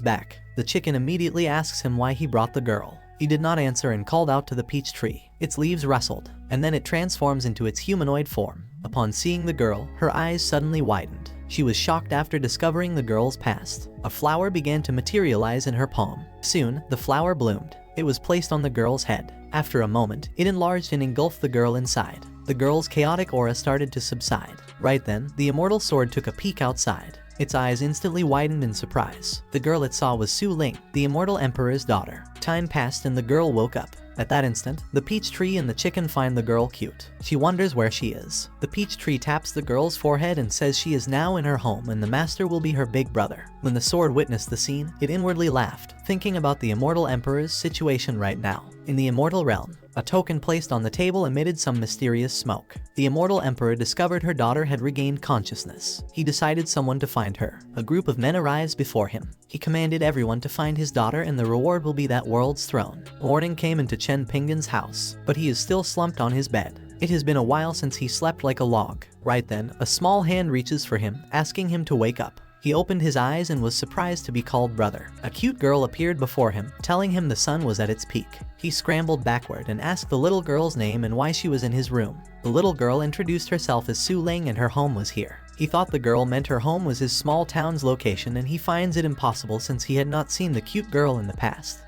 back. The chicken immediately asks him why he brought the girl. He did not answer and called out to the peach tree. Its leaves rustled, and then it transforms into its humanoid form. Upon seeing the girl, her eyes suddenly widened. She was shocked after discovering the girl's past. A flower began to materialize in her palm. Soon, the flower bloomed. It was placed on the girl's head. After a moment, it enlarged and engulfed the girl inside. The girl's chaotic aura started to subside. Right then, the immortal sword took a peek outside. Its eyes instantly widened in surprise. The girl it saw was Su Ling, the immortal emperor's daughter. Time passed and the girl woke up. At that instant, the peach tree and the chicken find the girl cute. She wonders where she is. The peach tree taps the girl's forehead and says she is now in her home and the master will be her big brother. When the sword witnessed the scene, it inwardly laughed, thinking about the immortal emperor's situation right now. In the immortal realm, a token placed on the table emitted some mysterious smoke. The immortal emperor discovered her daughter had regained consciousness. He decided someone to find her. A group of men arrives before him. He commanded everyone to find his daughter and the reward will be that world's throne. Morning came into Chen Pingin's house, but he is still slumped on his bed. It has been a while since he slept like a log. Right then, a small hand reaches for him, asking him to wake up. He opened his eyes and was surprised to be called brother. A cute girl appeared before him, telling him the sun was at its peak. He scrambled backward and asked the little girl's name and why she was in his room. The little girl introduced herself as Su Ling and her home was here. He thought the girl meant her home was his small town's location and he finds it impossible since he had not seen the cute girl in the past.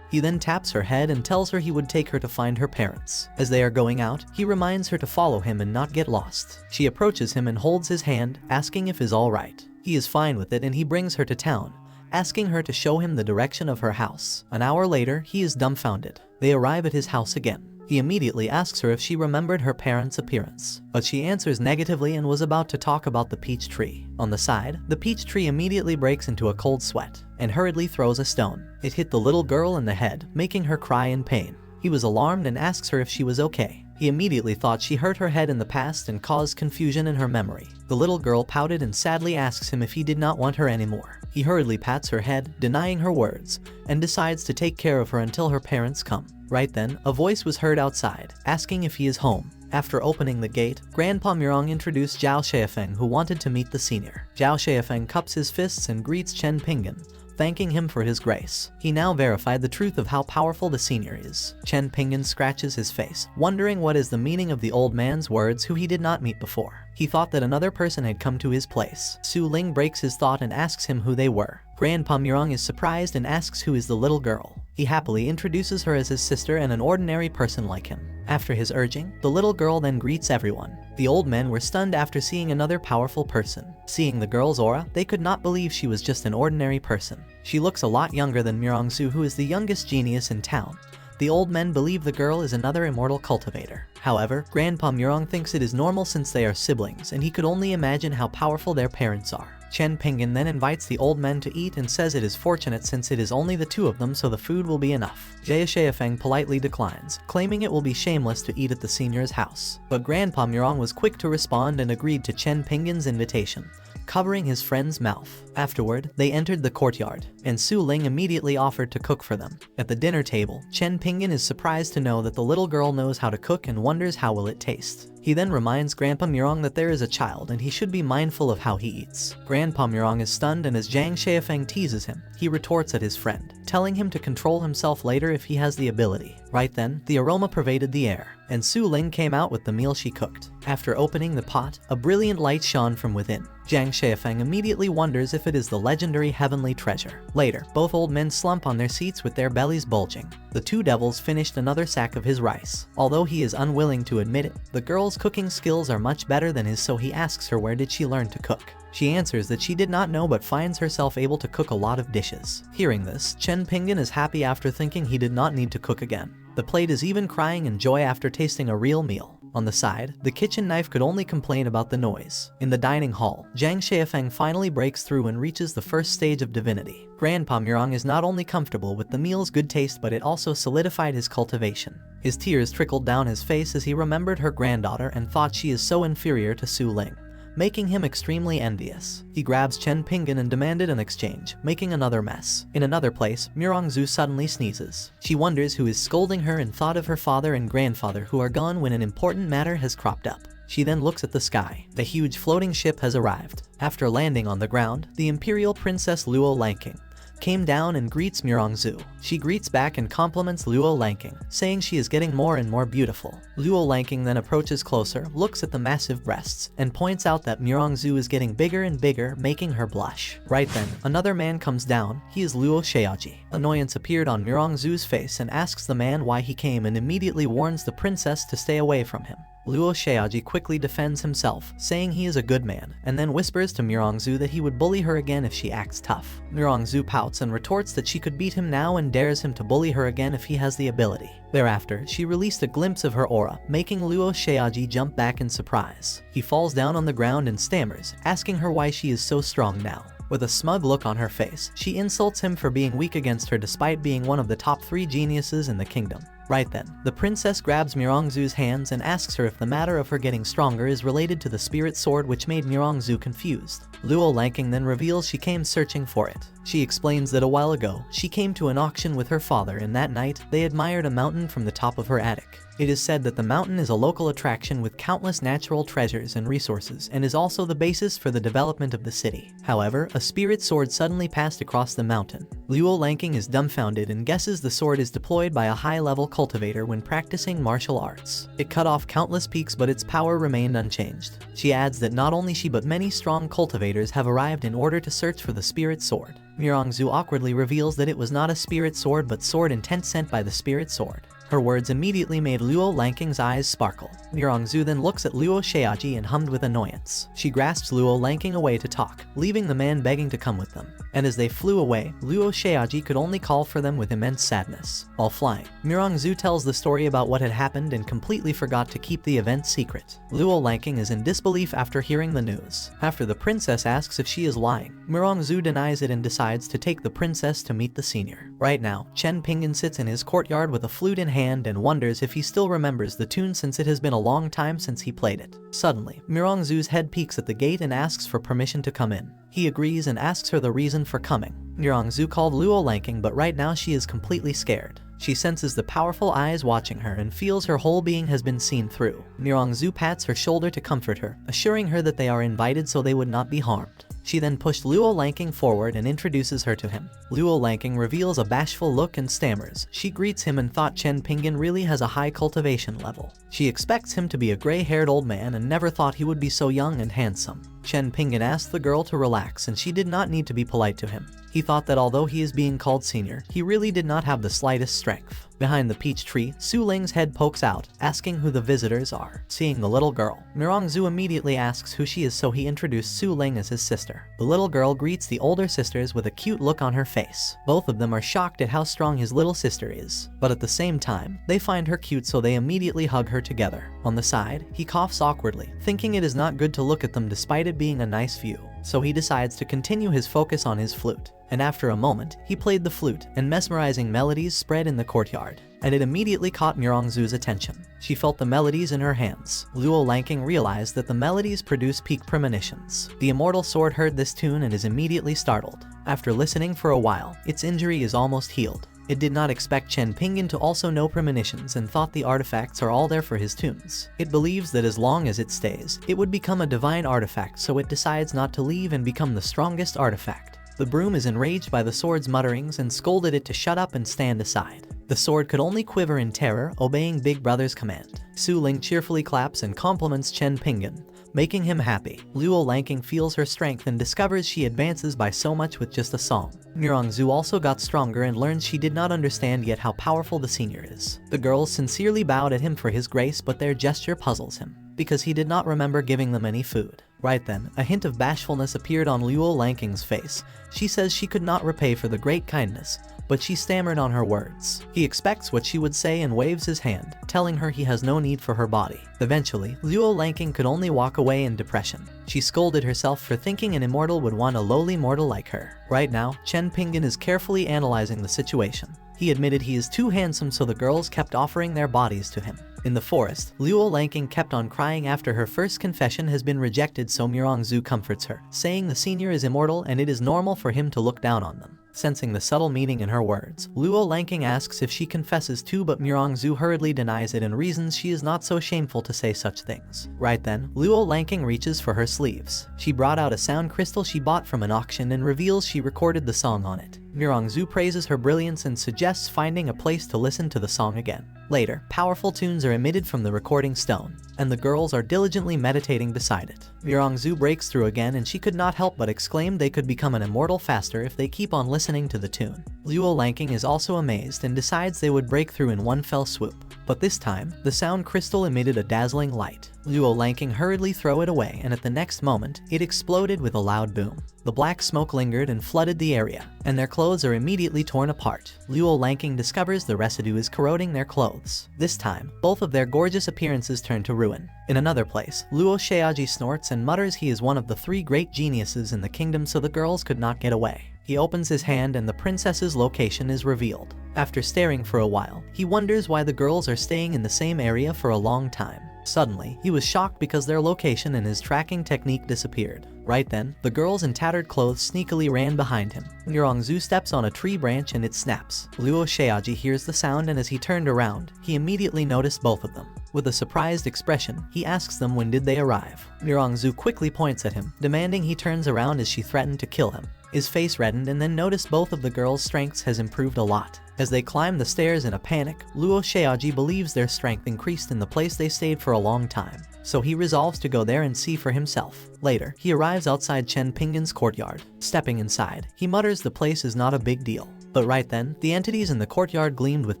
He then taps her head and tells her he would take her to find her parents. As they are going out, he reminds her to follow him and not get lost. She approaches him and holds his hand, asking if he's alright. He is fine with it and he brings her to town, asking her to show him the direction of her house. An hour later, he is dumbfounded. They arrive at his house again. He immediately asks her if she remembered her parents' appearance, but she answers negatively and was about to talk about the peach tree. On the side, the peach tree immediately breaks into a cold sweat and hurriedly throws a stone. It hit the little girl in the head, making her cry in pain. He was alarmed and asks her if she was okay. He immediately thought she hurt her head in the past and caused confusion in her memory. The little girl pouted and sadly asks him if he did not want her anymore. He hurriedly pats her head, denying her words, and decides to take care of her until her parents come. Right then, a voice was heard outside, asking if he is home. After opening the gate, Grandpa Murong introduced Zhao Xiafeng, who wanted to meet the senior. Zhao Xiafeng cups his fists and greets Chen Pingin, thanking him for his grace. He now verified the truth of how powerful the senior is. Chen Pingin scratches his face, wondering what is the meaning of the old man's words who he did not meet before. He thought that another person had come to his place. Su Ling breaks his thought and asks him who they were. Grandpa Murong is surprised and asks who is the little girl. He happily introduces her as his sister and an ordinary person like him. After his urging, the little girl then greets everyone. The old men were stunned after seeing another powerful person. Seeing the girl's aura, they could not believe she was just an ordinary person. She looks a lot younger than Murong-su, who is the youngest genius in town. The old men believe the girl is another immortal cultivator. However, Grandpa Murong thinks it is normal since they are siblings, and he could only imagine how powerful their parents are. Chen Pingin then invites the old men to eat and says it is fortunate since it is only the two of them so the food will be enough. Jia Xiafeng politely declines, claiming it will be shameless to eat at the senior's house. But Grandpa Murong was quick to respond and agreed to Chen Pingin's invitation, covering his friend's mouth. Afterward, they entered the courtyard, and Su Ling immediately offered to cook for them. At the dinner table, Chen Pingin is surprised to know that the little girl knows how to cook and wonders how will it taste. He then reminds Grandpa Murong that there is a child and he should be mindful of how he eats. Grandpa Murong is stunned, and as Zhang Xiafeng teases him, he retorts at his friend, telling him to control himself later if he has the ability. Right then, the aroma pervaded the air, and Su Ling came out with the meal she cooked. After opening the pot, a brilliant light shone from within. Zhang Xiafeng immediately wonders if it is the legendary heavenly treasure. Later, both old men slump on their seats with their bellies bulging. The two devils finished another sack of his rice. Although he is unwilling to admit it, the girl's cooking skills are much better than his, so he asks her where did she learn to cook. She answers that she did not know but finds herself able to cook a lot of dishes. Hearing this, Chen Pingyan is happy after thinking he did not need to cook again. The plate is even crying in joy after tasting a real meal. On the side, the kitchen knife could only complain about the noise. In the dining hall, Zhang Xiafeng finally breaks through and reaches the first stage of divinity. Grandpa Murong is not only comfortable with the meal's good taste but it also solidified his cultivation. His tears trickled down his face as he remembered her granddaughter and thought she is so inferior to Su Ling, making him extremely envious. He grabs Chen Pingyan and demanded an exchange, making another mess. In another place, Murong Zhu suddenly sneezes. She wonders who is scolding her and thought of her father and grandfather who are gone when an important matter has cropped up. She then looks at the sky. The huge floating ship has arrived. After landing on the ground, the Imperial Princess Luo Lanking came down and greets Murong Zhu. She greets back and compliments Luo Lanking, saying she is getting more and more beautiful. Luo Lanking then approaches closer, looks at the massive breasts, and points out that Murong Zhu is getting bigger and bigger, making her blush. Right then, another man comes down. He is Luo Xiaoji. Annoyance appeared on Murong Zhu's face and asks the man why he came and immediately warns the princess to stay away from him. Luo Xiaoji quickly defends himself, saying he is a good man, and then whispers to Murong Zhu that he would bully her again if she acts tough. Murong Zhu pouts and retorts that she could beat him now and dares him to bully her again if he has the ability. Thereafter, she released a glimpse of her aura, making Luo Xiaoji jump back in surprise. He falls down on the ground and stammers, asking her why she is so strong now. With a smug look on her face, she insults him for being weak against her despite being one of the top 3 geniuses in the kingdom. Right then, the princess grabs Murong Zhu's hands and asks her if the matter of her getting stronger is related to the spirit sword, which made Murong Zhu confused. Luo Lanking then reveals she came searching for it. She explains that a while ago, she came to an auction with her father and that night, they admired a mountain from the top of her attic. It is said that the mountain is a local attraction with countless natural treasures and resources and is also the basis for the development of the city. However, a spirit sword suddenly passed across the mountain. Luo Lanking is dumbfounded and guesses the sword is deployed by a high-level cultivator when practicing martial arts. It cut off countless peaks but its power remained unchanged. She adds that not only she but many strong cultivators have arrived in order to search for the spirit sword. Murong Zhu awkwardly reveals that it was not a spirit sword but sword intent sent by the spirit sword. Her words immediately made Luo Lanking's eyes sparkle. Murong Zhu then looks at Luo Xiaoji and hummed with annoyance. She grasps Luo Lanking away to talk, leaving the man begging to come with them. And as they flew away, Luo Xiaoji could only call for them with immense sadness. While flying, Murong Zhu tells the story about what had happened and completely forgot to keep the event secret. Luo Lanking is in disbelief after hearing the news. After the princess asks if she is lying, Murong Zhu denies it and decides to take the princess to meet the senior. Right now, Chen Pingyan sits in his courtyard with a flute in hand and wonders if he still remembers the tune since it has been a long time since he played it. Suddenly, Murong Zhu's head peeks at the gate and asks for permission to come in. He agrees and asks her the reason for coming. Murong Zhu called Luo Lanking, but right now she is completely scared. She senses the powerful eyes watching her and feels her whole being has been seen through. Murong Zhu pats her shoulder to comfort her, assuring her that they are invited so they would not be harmed. She then pushed Luo Lanking forward and introduces her to him. Luo Lanking reveals a bashful look and stammers. She greets him and thought Chen Pingyan really has a high cultivation level. She expects him to be a gray-haired old man and never thought he would be so young and handsome. Chen Pingyan asked the girl to relax and she did not need to be polite to him. He thought that although he is being called senior, he really did not have the slightest strength. Behind the peach tree, Su Ling's head pokes out, asking who the visitors are. Seeing the little girl, Murong Zhu immediately asks who she is, so he introduced Su Ling as his sister. The little girl greets the older sisters with a cute look on her face. Both of them are shocked at how strong his little sister is, but at the same time, they find her cute so they immediately hug her together. On the side, he coughs awkwardly, thinking it is not good to look at them despite it being a nice view. So he decides to continue his focus on his flute. And after a moment, he played the flute, and mesmerizing melodies spread in the courtyard. And it immediately caught Murong Zhu's attention. She felt the melodies in her hands. Luo Lanking realized that the melodies produce peak premonitions. The immortal sword heard this tune and is immediately startled. After listening for a while, its injury is almost healed. It did not expect Chen Pingyan to also know premonitions and thought the artifacts are all there for his tunes. It believes that as long as it stays, it would become a divine artifact, so it decides not to leave and become the strongest artifact. The broom is enraged by the sword's mutterings and scolded it to shut up and stand aside. The sword could only quiver in terror, obeying Big Brother's command. Su Ling cheerfully claps and compliments Chen Pingyan, making him happy. Luo Lanking feels her strength and discovers she advances by so much with just a song. Murong Zhu also got stronger and learns she did not understand yet how powerful the senior is. The girls sincerely bowed at him for his grace, but their gesture puzzles him, because he did not remember giving them any food. Right then, a hint of bashfulness appeared on Luo Lanking's face. She says she could not repay for the great kindness, but she stammered on her words. He expects what she would say and waves his hand, telling her he has no need for her body. Eventually, Luo Lanking could only walk away in depression. She scolded herself for thinking an immortal would want a lowly mortal like her. Right now, Chen Pingyan is carefully analyzing the situation. He admitted he is too handsome, so the girls kept offering their bodies to him. In the forest, Luo Lanking kept on crying after her first confession has been rejected, so Murongzu comforts her, saying the senior is immortal and it is normal for him to look down on them. Sensing the subtle meaning in her words, Luo Lanking asks if she confesses too, but Murongzu hurriedly denies it and reasons she is not so shameful to say such things. Right then, Luo Lanking reaches for her sleeves. She brought out a sound crystal she bought from an auction and reveals she recorded the song on it. Murongzu praises her brilliance and suggests finding a place to listen to the song again. Later, powerful tunes are emitted from the recording stone, and the girls are diligently meditating beside it. Murongzu breaks through again, and she could not help but exclaim they could become an immortal faster if they keep on listening to the tune. Luo Lanking is also amazed and decides they would break through in one fell swoop. But this time, the sound crystal emitted a dazzling light. Luo Lanking hurriedly threw it away, and at the next moment, it exploded with a loud boom. The black smoke lingered and flooded the area, and their clothes are immediately torn apart. Luo Lanking discovers the residue is corroding their clothes. This time, both of their gorgeous appearances turn to ruin. In another place, Luo Sheaji snorts and mutters he is one of the 3 great geniuses in the kingdom, so the girls could not get away. He opens his hand and the princess's location is revealed. After staring for a while, he wonders why the girls are staying in the same area for a long time. Suddenly, he was shocked because their location and his tracking technique disappeared. Right then, the girls in tattered clothes sneakily ran behind him. Murongzu steps on a tree branch and it snaps. Luo Sheaji hears the sound, and as he turned around, he immediately noticed both of them. With a surprised expression, he asks them when did they arrive. Murongzu quickly points at him, demanding he turns around as she threatened to kill him. His face reddened and then noticed both of the girls' strengths has improved a lot. As they climb the stairs in a panic, Luo Sheaji believes their strength increased in the place they stayed for a long time, so he resolves to go there and see for himself. Later, he arrives outside Chen Pingyan's courtyard. Stepping inside, he mutters the place is not a big deal. But right then, the entities in the courtyard gleamed with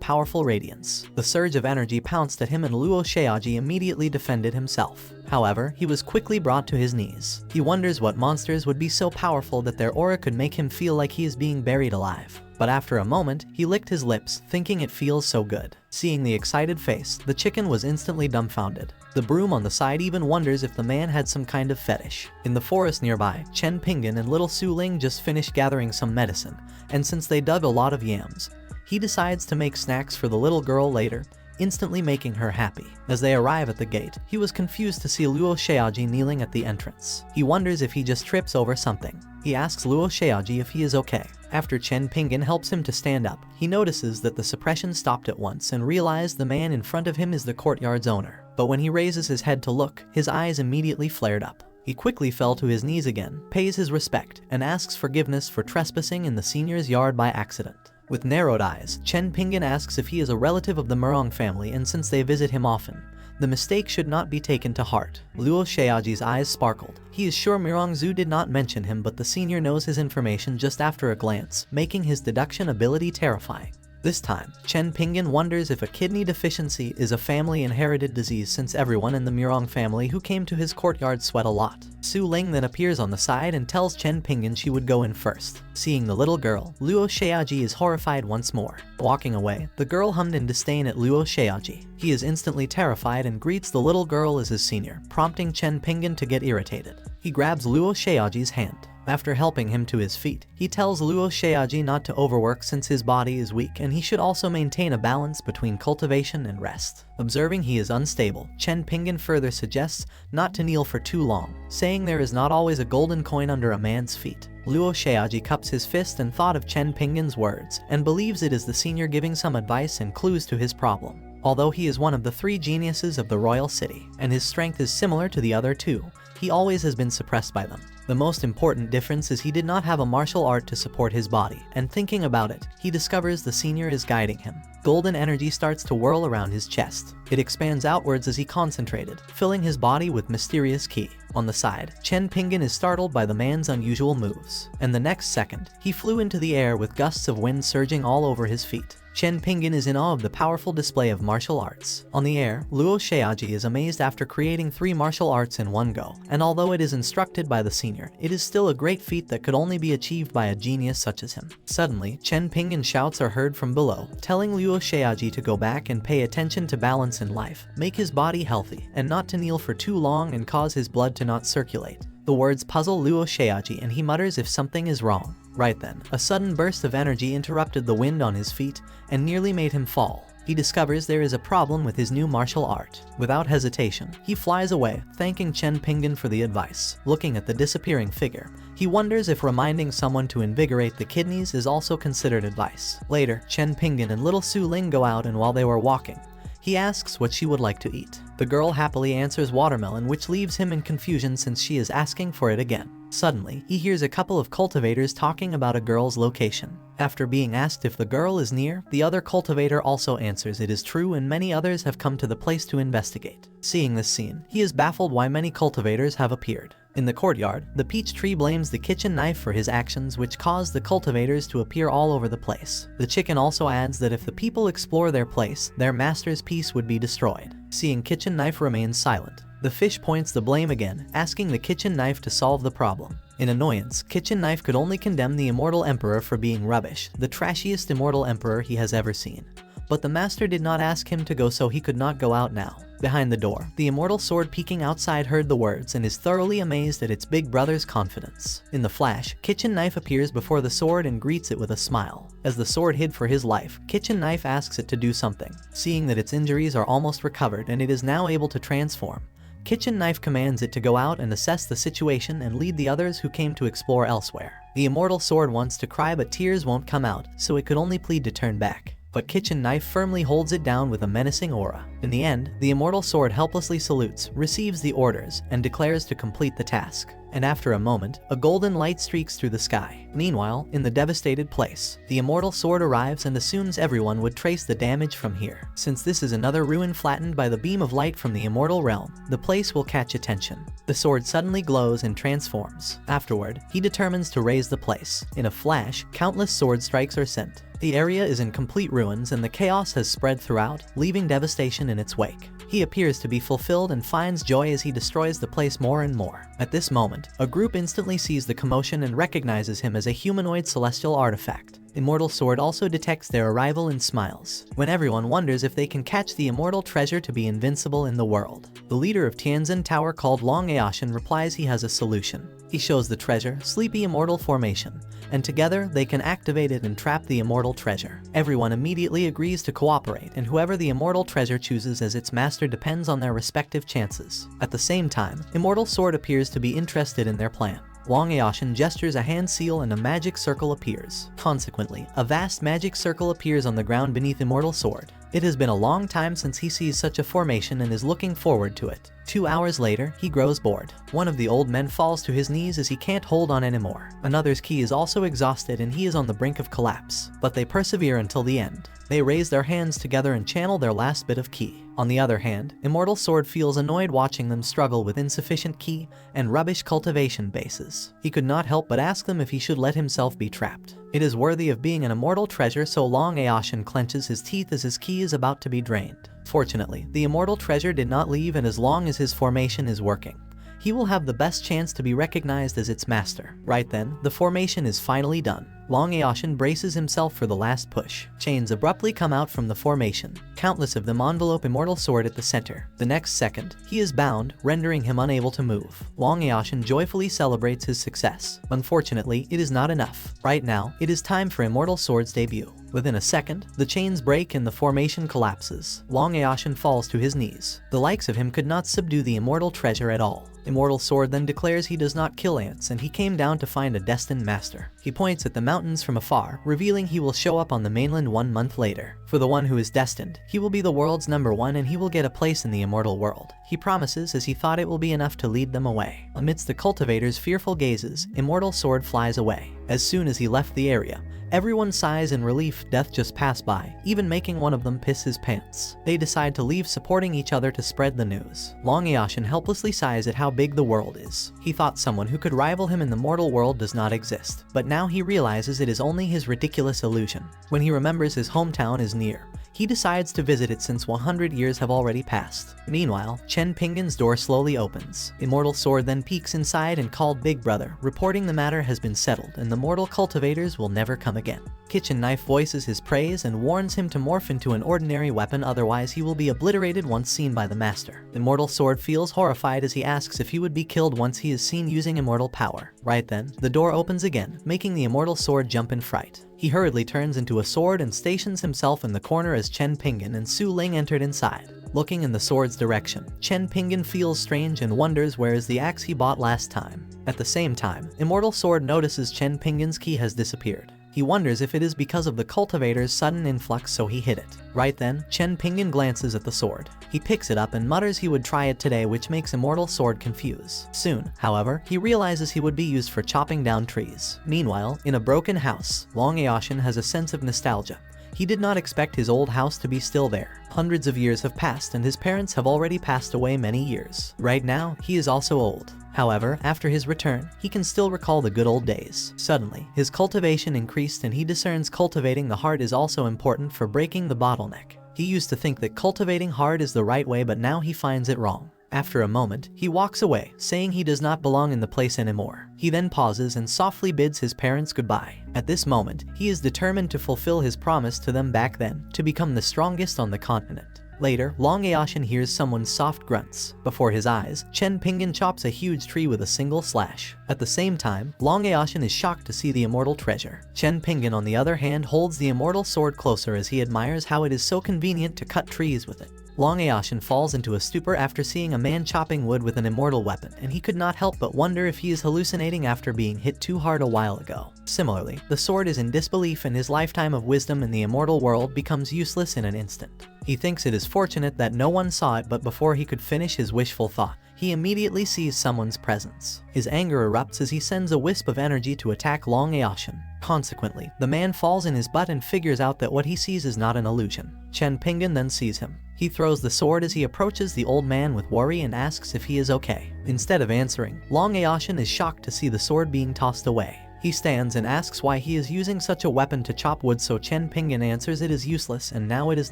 powerful radiance. The surge of energy pounced at him and Luo Sheaji immediately defended himself. However, he was quickly brought to his knees. He wonders what monsters would be so powerful that their aura could make him feel like he is being buried alive. But after a moment, he licked his lips, thinking it feels so good. Seeing the excited face, the chicken was instantly dumbfounded. The broom on the side even wonders if the man had some kind of fetish. In the forest nearby, Chen Pingyan and little Su Ling just finished gathering some medicine, and since they dug a lot of yams, he decides to make snacks for the little girl later, instantly making her happy. As they arrive at the gate, he was confused to see Luo Sheaji kneeling at the entrance. He wonders if he just trips over something. He asks Luo Sheaji if he is okay. After Chen Pingyan helps him to stand up, he notices that the suppression stopped at once and realized the man in front of him is the courtyard's owner. But when he raises his head to look, his eyes immediately flared up. He quickly fell to his knees again, pays his respect, and asks forgiveness for trespassing in the senior's yard by accident. With narrowed eyes, Chen Pingyan asks if he is a relative of the Murong family, and since they visit him often, the mistake should not be taken to heart. Luo Sheaji's eyes sparkled. He is sure Murongzu did not mention him, but the senior knows his information just after a glance, making his deduction ability terrifying. This time, Chen Pingyan wonders if a kidney deficiency is a family inherited disease, since everyone in the Murong family who came to his courtyard sweat a lot. Su Ling then appears on the side and tells Chen Pingyan she would go in first. Seeing the little girl, Luo Sheaji is horrified once more. Walking away, the girl hummed in disdain at Luo Sheaji. He is instantly terrified and greets the little girl as his senior, prompting Chen Pingyan to get irritated. He grabs Luo Sheaji's hand. After helping him to his feet, he tells Luo Sheaji not to overwork since his body is weak, and he should also maintain a balance between cultivation and rest. Observing he is unstable, Chen Pingyan further suggests not to kneel for too long, saying there is not always a golden coin under a man's feet. Luo Sheaji cups his fist and thought of Chen Pingyan's words, and believes it is the senior giving some advice and clues to his problem. Although he is one of the 3 geniuses of the royal city, and his strength is similar to the other 2, he always has been suppressed by them. The most important difference is he did not have a martial art to support his body, and thinking about it, he discovers the senior is guiding him. Golden energy starts to whirl around his chest. It expands outwards as he concentrated, filling his body with mysterious ki. On the side, Chen Ping'an is startled by the man's unusual moves, and the next second, he flew into the air with gusts of wind surging all over his feet. Chen Ping'an is in awe of the powerful display of martial arts. On the air, Luo Xiaoji is amazed after creating 3 martial arts in one go, and although it is instructed by the senior, it is still a great feat that could only be achieved by a genius such as him. Suddenly, Chen Ping'an shouts are heard from below, telling Luo Xiaoji to go back and pay attention to balance in life, make his body healthy, and not to kneel for too long and cause his blood to not circulate. The words puzzle Luo Xiaoji and he mutters if something is wrong. Right then, a sudden burst of energy interrupted the wind on his feet and nearly made him fall. He discovers there is a problem with his new martial art. Without hesitation, he flies away, thanking Chen Ping'an for the advice. Looking at the disappearing figure, he wonders if reminding someone to invigorate the kidneys is also considered advice. Later, Chen Ping'an and little Su Ling go out, and while they were walking, he asks what she would like to eat. The girl happily answers watermelon, which leaves him in confusion since she is asking for it again. Suddenly, he hears a couple of cultivators talking about a girl's location. After being asked if the girl is near, the other cultivator also answers it is true, and many others have come to the place to investigate. Seeing this scene, he is baffled why many cultivators have appeared. In the courtyard, the peach tree blames the kitchen knife for his actions, which caused the cultivators to appear all over the place. The chicken also adds that if the people explore their place, their master's peace would be destroyed. Seeing kitchen knife remains silent, the fish points the blame again, asking the kitchen knife to solve the problem. In annoyance, kitchen knife could only condemn the immortal emperor for being rubbish, the trashiest immortal emperor he has ever seen. But the master did not ask him to go, so he could not go out now. Behind the door, the immortal sword peeking outside heard the words and is thoroughly amazed at its big brother's confidence. In the flash, kitchen knife appears before the sword and greets it with a smile. As the sword hid for his life, kitchen knife asks it to do something. Seeing that its injuries are almost recovered and it is now able to transform, kitchen knife commands it to go out and assess the situation and lead the others who came to explore elsewhere. The immortal sword wants to cry, but tears won't come out, so it could only plead to turn back. But kitchen knife firmly holds it down with a menacing aura. In the end, the immortal sword helplessly salutes, receives the orders, and declares to complete the task. And after a moment, a golden light streaks through the sky. Meanwhile, in the devastated place, the immortal sword arrives and assumes everyone would trace the damage from here. Since this is another ruin flattened by the beam of light from the immortal realm, the place will catch attention. The sword suddenly glows and transforms. Afterward, he determines to raise the place. In a flash, countless sword strikes are sent. The area is in complete ruins and the chaos has spread throughout, leaving devastation in its wake. He appears to be fulfilled and finds joy as he destroys the place more and more. At this moment, a group instantly sees the commotion and recognizes him as a humanoid celestial artifact. Immortal Sword also detects their arrival and smiles, when everyone wonders if they can catch the immortal treasure to be invincible in the world. The leader of Tianzin Tower, called Long Aoshin, replies he has a solution. He shows the treasure, Sleepy Immortal Formation, and together they can activate it and trap the immortal treasure. Everyone immediately agrees to cooperate, and whoever the immortal treasure chooses as its master depends on their respective chances. At the same time, Immortal Sword appears to be interested in their plan. Long Aoshin gestures a hand seal and a magic circle appears. Consequently, a vast magic circle appears on the ground beneath Immortal Sword. It has been a long time since he sees such a formation and is looking forward to it. 2 hours later, he grows bored. One of the old men falls to his knees as he can't hold on anymore. Another's ki is also exhausted and he is on the brink of collapse, but they persevere until the end. They raise their hands together and channel their last bit of ki. On the other hand, Immortal Sword feels annoyed watching them struggle with insufficient ki and rubbish cultivation bases. He could not help but ask them if he should let himself be trapped. It is worthy of being an immortal treasure, so Long Aoshin clenches his teeth as his ki is about to be drained. Fortunately, the immortal treasure did not leave, and as long as his formation is working, he will have the best chance to be recognized as its master. Right then, the formation is finally done. Long Aoshin braces himself for the last push. Chains abruptly come out from the formation. Countless of them envelope Immortal Sword at the center. The next second, he is bound, rendering him unable to move. Long Aoshin joyfully celebrates his success. Unfortunately, it is not enough. Right now, it is time for Immortal Sword's debut. Within a second, the chains break and the formation collapses. Long Aoshin falls to his knees. The likes of him could not subdue the immortal treasure at all. Immortal Sword then declares he does not kill ants and he came down to find a destined master. He points at the mountains from afar, revealing he will show up on the mainland 1 month later. For the one who is destined, he will be the world's #1 and he will get a place in the immortal world. He promises, as he thought it will be enough to lead them away. Amidst the cultivators' fearful gazes, Immortal Sword flies away. As soon as he left the area, everyone sighs in relief. Death just passed by, even making one of them piss his pants. They decide to leave, supporting each other to spread the news. Long Aoshin helplessly sighs at how how big the world is. He thought someone who could rival him in the mortal world does not exist, but now he realizes it is only his ridiculous illusion. When he remembers his hometown is near, he decides to visit it since 100 years have already passed. Meanwhile, Chen Pingin's door slowly opens. Immortal Sword then peeks inside and called Big Brother, reporting the matter has been settled and the mortal cultivators will never come again. Kitchen Knife voices his praise and warns him to morph into an ordinary weapon, otherwise he will be obliterated once seen by the master. Immortal Sword feels horrified as he asks if he would be killed once he is seen using immortal power. Right then, the door opens again, making the Immortal Sword jump in fright. He hurriedly turns into a sword and stations himself in the corner as Chen Pingin and Su Ling entered inside. Looking in the sword's direction, Chen Pingin feels strange and wonders where is the axe he bought last time. At the same time, Immortal Sword notices Chen Pingin's key has disappeared. He wonders if it is because of the cultivator's sudden influx, so he hid it. Right then, Chen Pingin glances at the sword. He picks it up and mutters he would try it today, which makes Immortal Sword confuse. Soon, however, he realizes he would be used for chopping down trees. Meanwhile, in a broken house, Long Aoshin has a sense of nostalgia. He did not expect his old house to be still there. Hundreds of years have passed and his parents have already passed away many years. Right now, he is also old. However, after his return, he can still recall the good old days. Suddenly, his cultivation increased and he discerns cultivating the heart is also important for breaking the bottleneck. He used to think that cultivating hard is the right way, but now he finds it wrong. After a moment, he walks away, saying he does not belong in the place anymore. He then pauses and softly bids his parents goodbye. At this moment, he is determined to fulfill his promise to them back then, to become the strongest on the continent. Later, Long Aoshin hears someone's soft grunts. Before his eyes, Chen Pingin chops a huge tree with a single slash. At the same time, Long Aoshin is shocked to see the immortal treasure. Chen Pingin, on the other hand, holds the immortal sword closer as he admires how it is so convenient to cut trees with it. Long Aoshin falls into a stupor after seeing a man chopping wood with an immortal weapon, and he could not help but wonder if he is hallucinating after being hit too hard a while ago. Similarly, the sword is in disbelief and his lifetime of wisdom in the immortal world becomes useless in an instant. He thinks it is fortunate that no one saw it, but before he could finish his wishful thought, he immediately sees someone's presence. His anger erupts as he sends a wisp of energy to attack Long Aoshin. Consequently, the man falls in his butt and figures out that what he sees is not an illusion. Chen Pingin then sees him. He throws the sword as he approaches the old man with worry and asks if he is okay. Instead of answering, Long Aoshin is shocked to see the sword being tossed away. He stands and asks why he is using such a weapon to chop wood, so Chen Pingin answers it is useless and now it is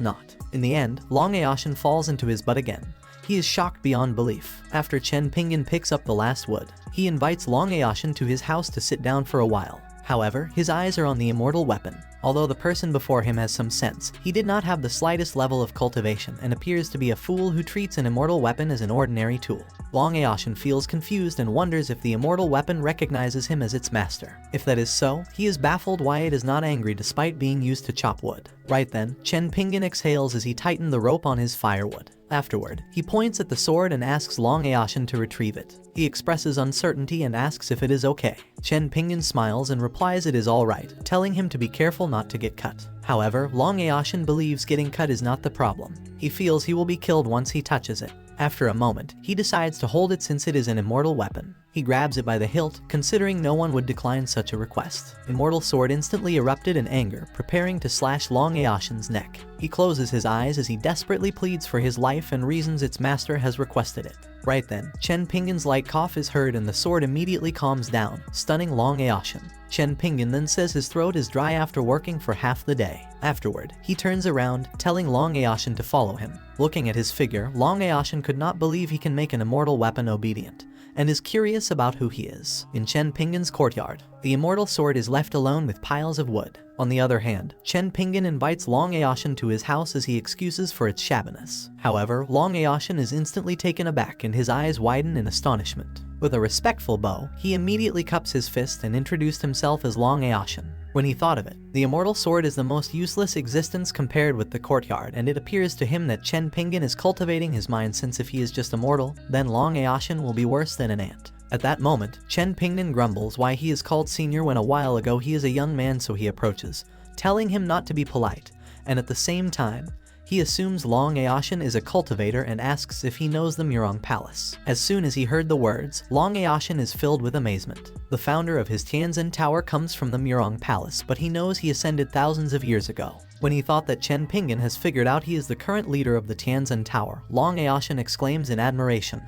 not. In the end, Long Aoshin falls into his butt again. He is shocked beyond belief. After Chen Pingin picks up the last wood, he invites Long Aoshin to his house to sit down for a while. However, his eyes are on the immortal weapon. Although the person before him has some sense, he did not have the slightest level of cultivation and appears to be a fool who treats an immortal weapon as an ordinary tool. Long Aoshin feels confused and wonders if the immortal weapon recognizes him as its master. If that is so, he is baffled why it is not angry despite being used to chop wood. Right then, Chen Pingin exhales as he tightened the rope on his firewood. Afterward, he points at the sword and asks Long Aoshin to retrieve it. He expresses uncertainty and asks if it is okay. Chen Pingin smiles and replies it is alright, telling him to be careful not to get cut. However, Long Aoshin believes getting cut is not the problem. He feels he will be killed once he touches it. After a moment, he decides to hold it since it is an immortal weapon. He grabs it by the hilt, considering no one would decline such a request. Immortal Sword instantly erupted in anger, preparing to slash Long Aoshin's neck. He closes his eyes as he desperately pleads for his life and reasons its master has requested it. Right then, Chen Pingin's light cough is heard and the sword immediately calms down, stunning Long Aoshin. Chen Pingin then says his throat is dry after working for half the day. Afterward, he turns around, telling Long Aoshin to follow him. Looking at his figure, Long Aoshin could not believe he can make an immortal weapon obedient, and is curious about who he is. In Chen Pingin's courtyard, the immortal sword is left alone with piles of wood. On the other hand, Chen Pingin invites Long Aoshin to his house as he excuses for its shabbiness. However, Long Aoshin is instantly taken aback and his eyes widen in astonishment. With a respectful bow, he immediately cups his fist and introduced himself as Long Aoshin. When he thought of it, the immortal sword is the most useless existence compared with the courtyard, and it appears to him that Chen Pingin is cultivating his mind, since if he is just immortal, then Long Aoshin will be worse than an ant. At that moment, Chen Pingin grumbles why he is called senior when a while ago he is a young man, so he approaches, telling him not to be polite, and at the same time, he assumes Long Aoshin is a cultivator and asks if he knows the Murong Palace. As soon as he heard the words, Long Aoshin is filled with amazement. The founder of his Tianzhen Tower comes from the Murong Palace, but he knows he ascended thousands of years ago. When he thought that Chen Pingin has figured out he is the current leader of the Tianzhen Tower, Long Aoshin exclaims in admiration,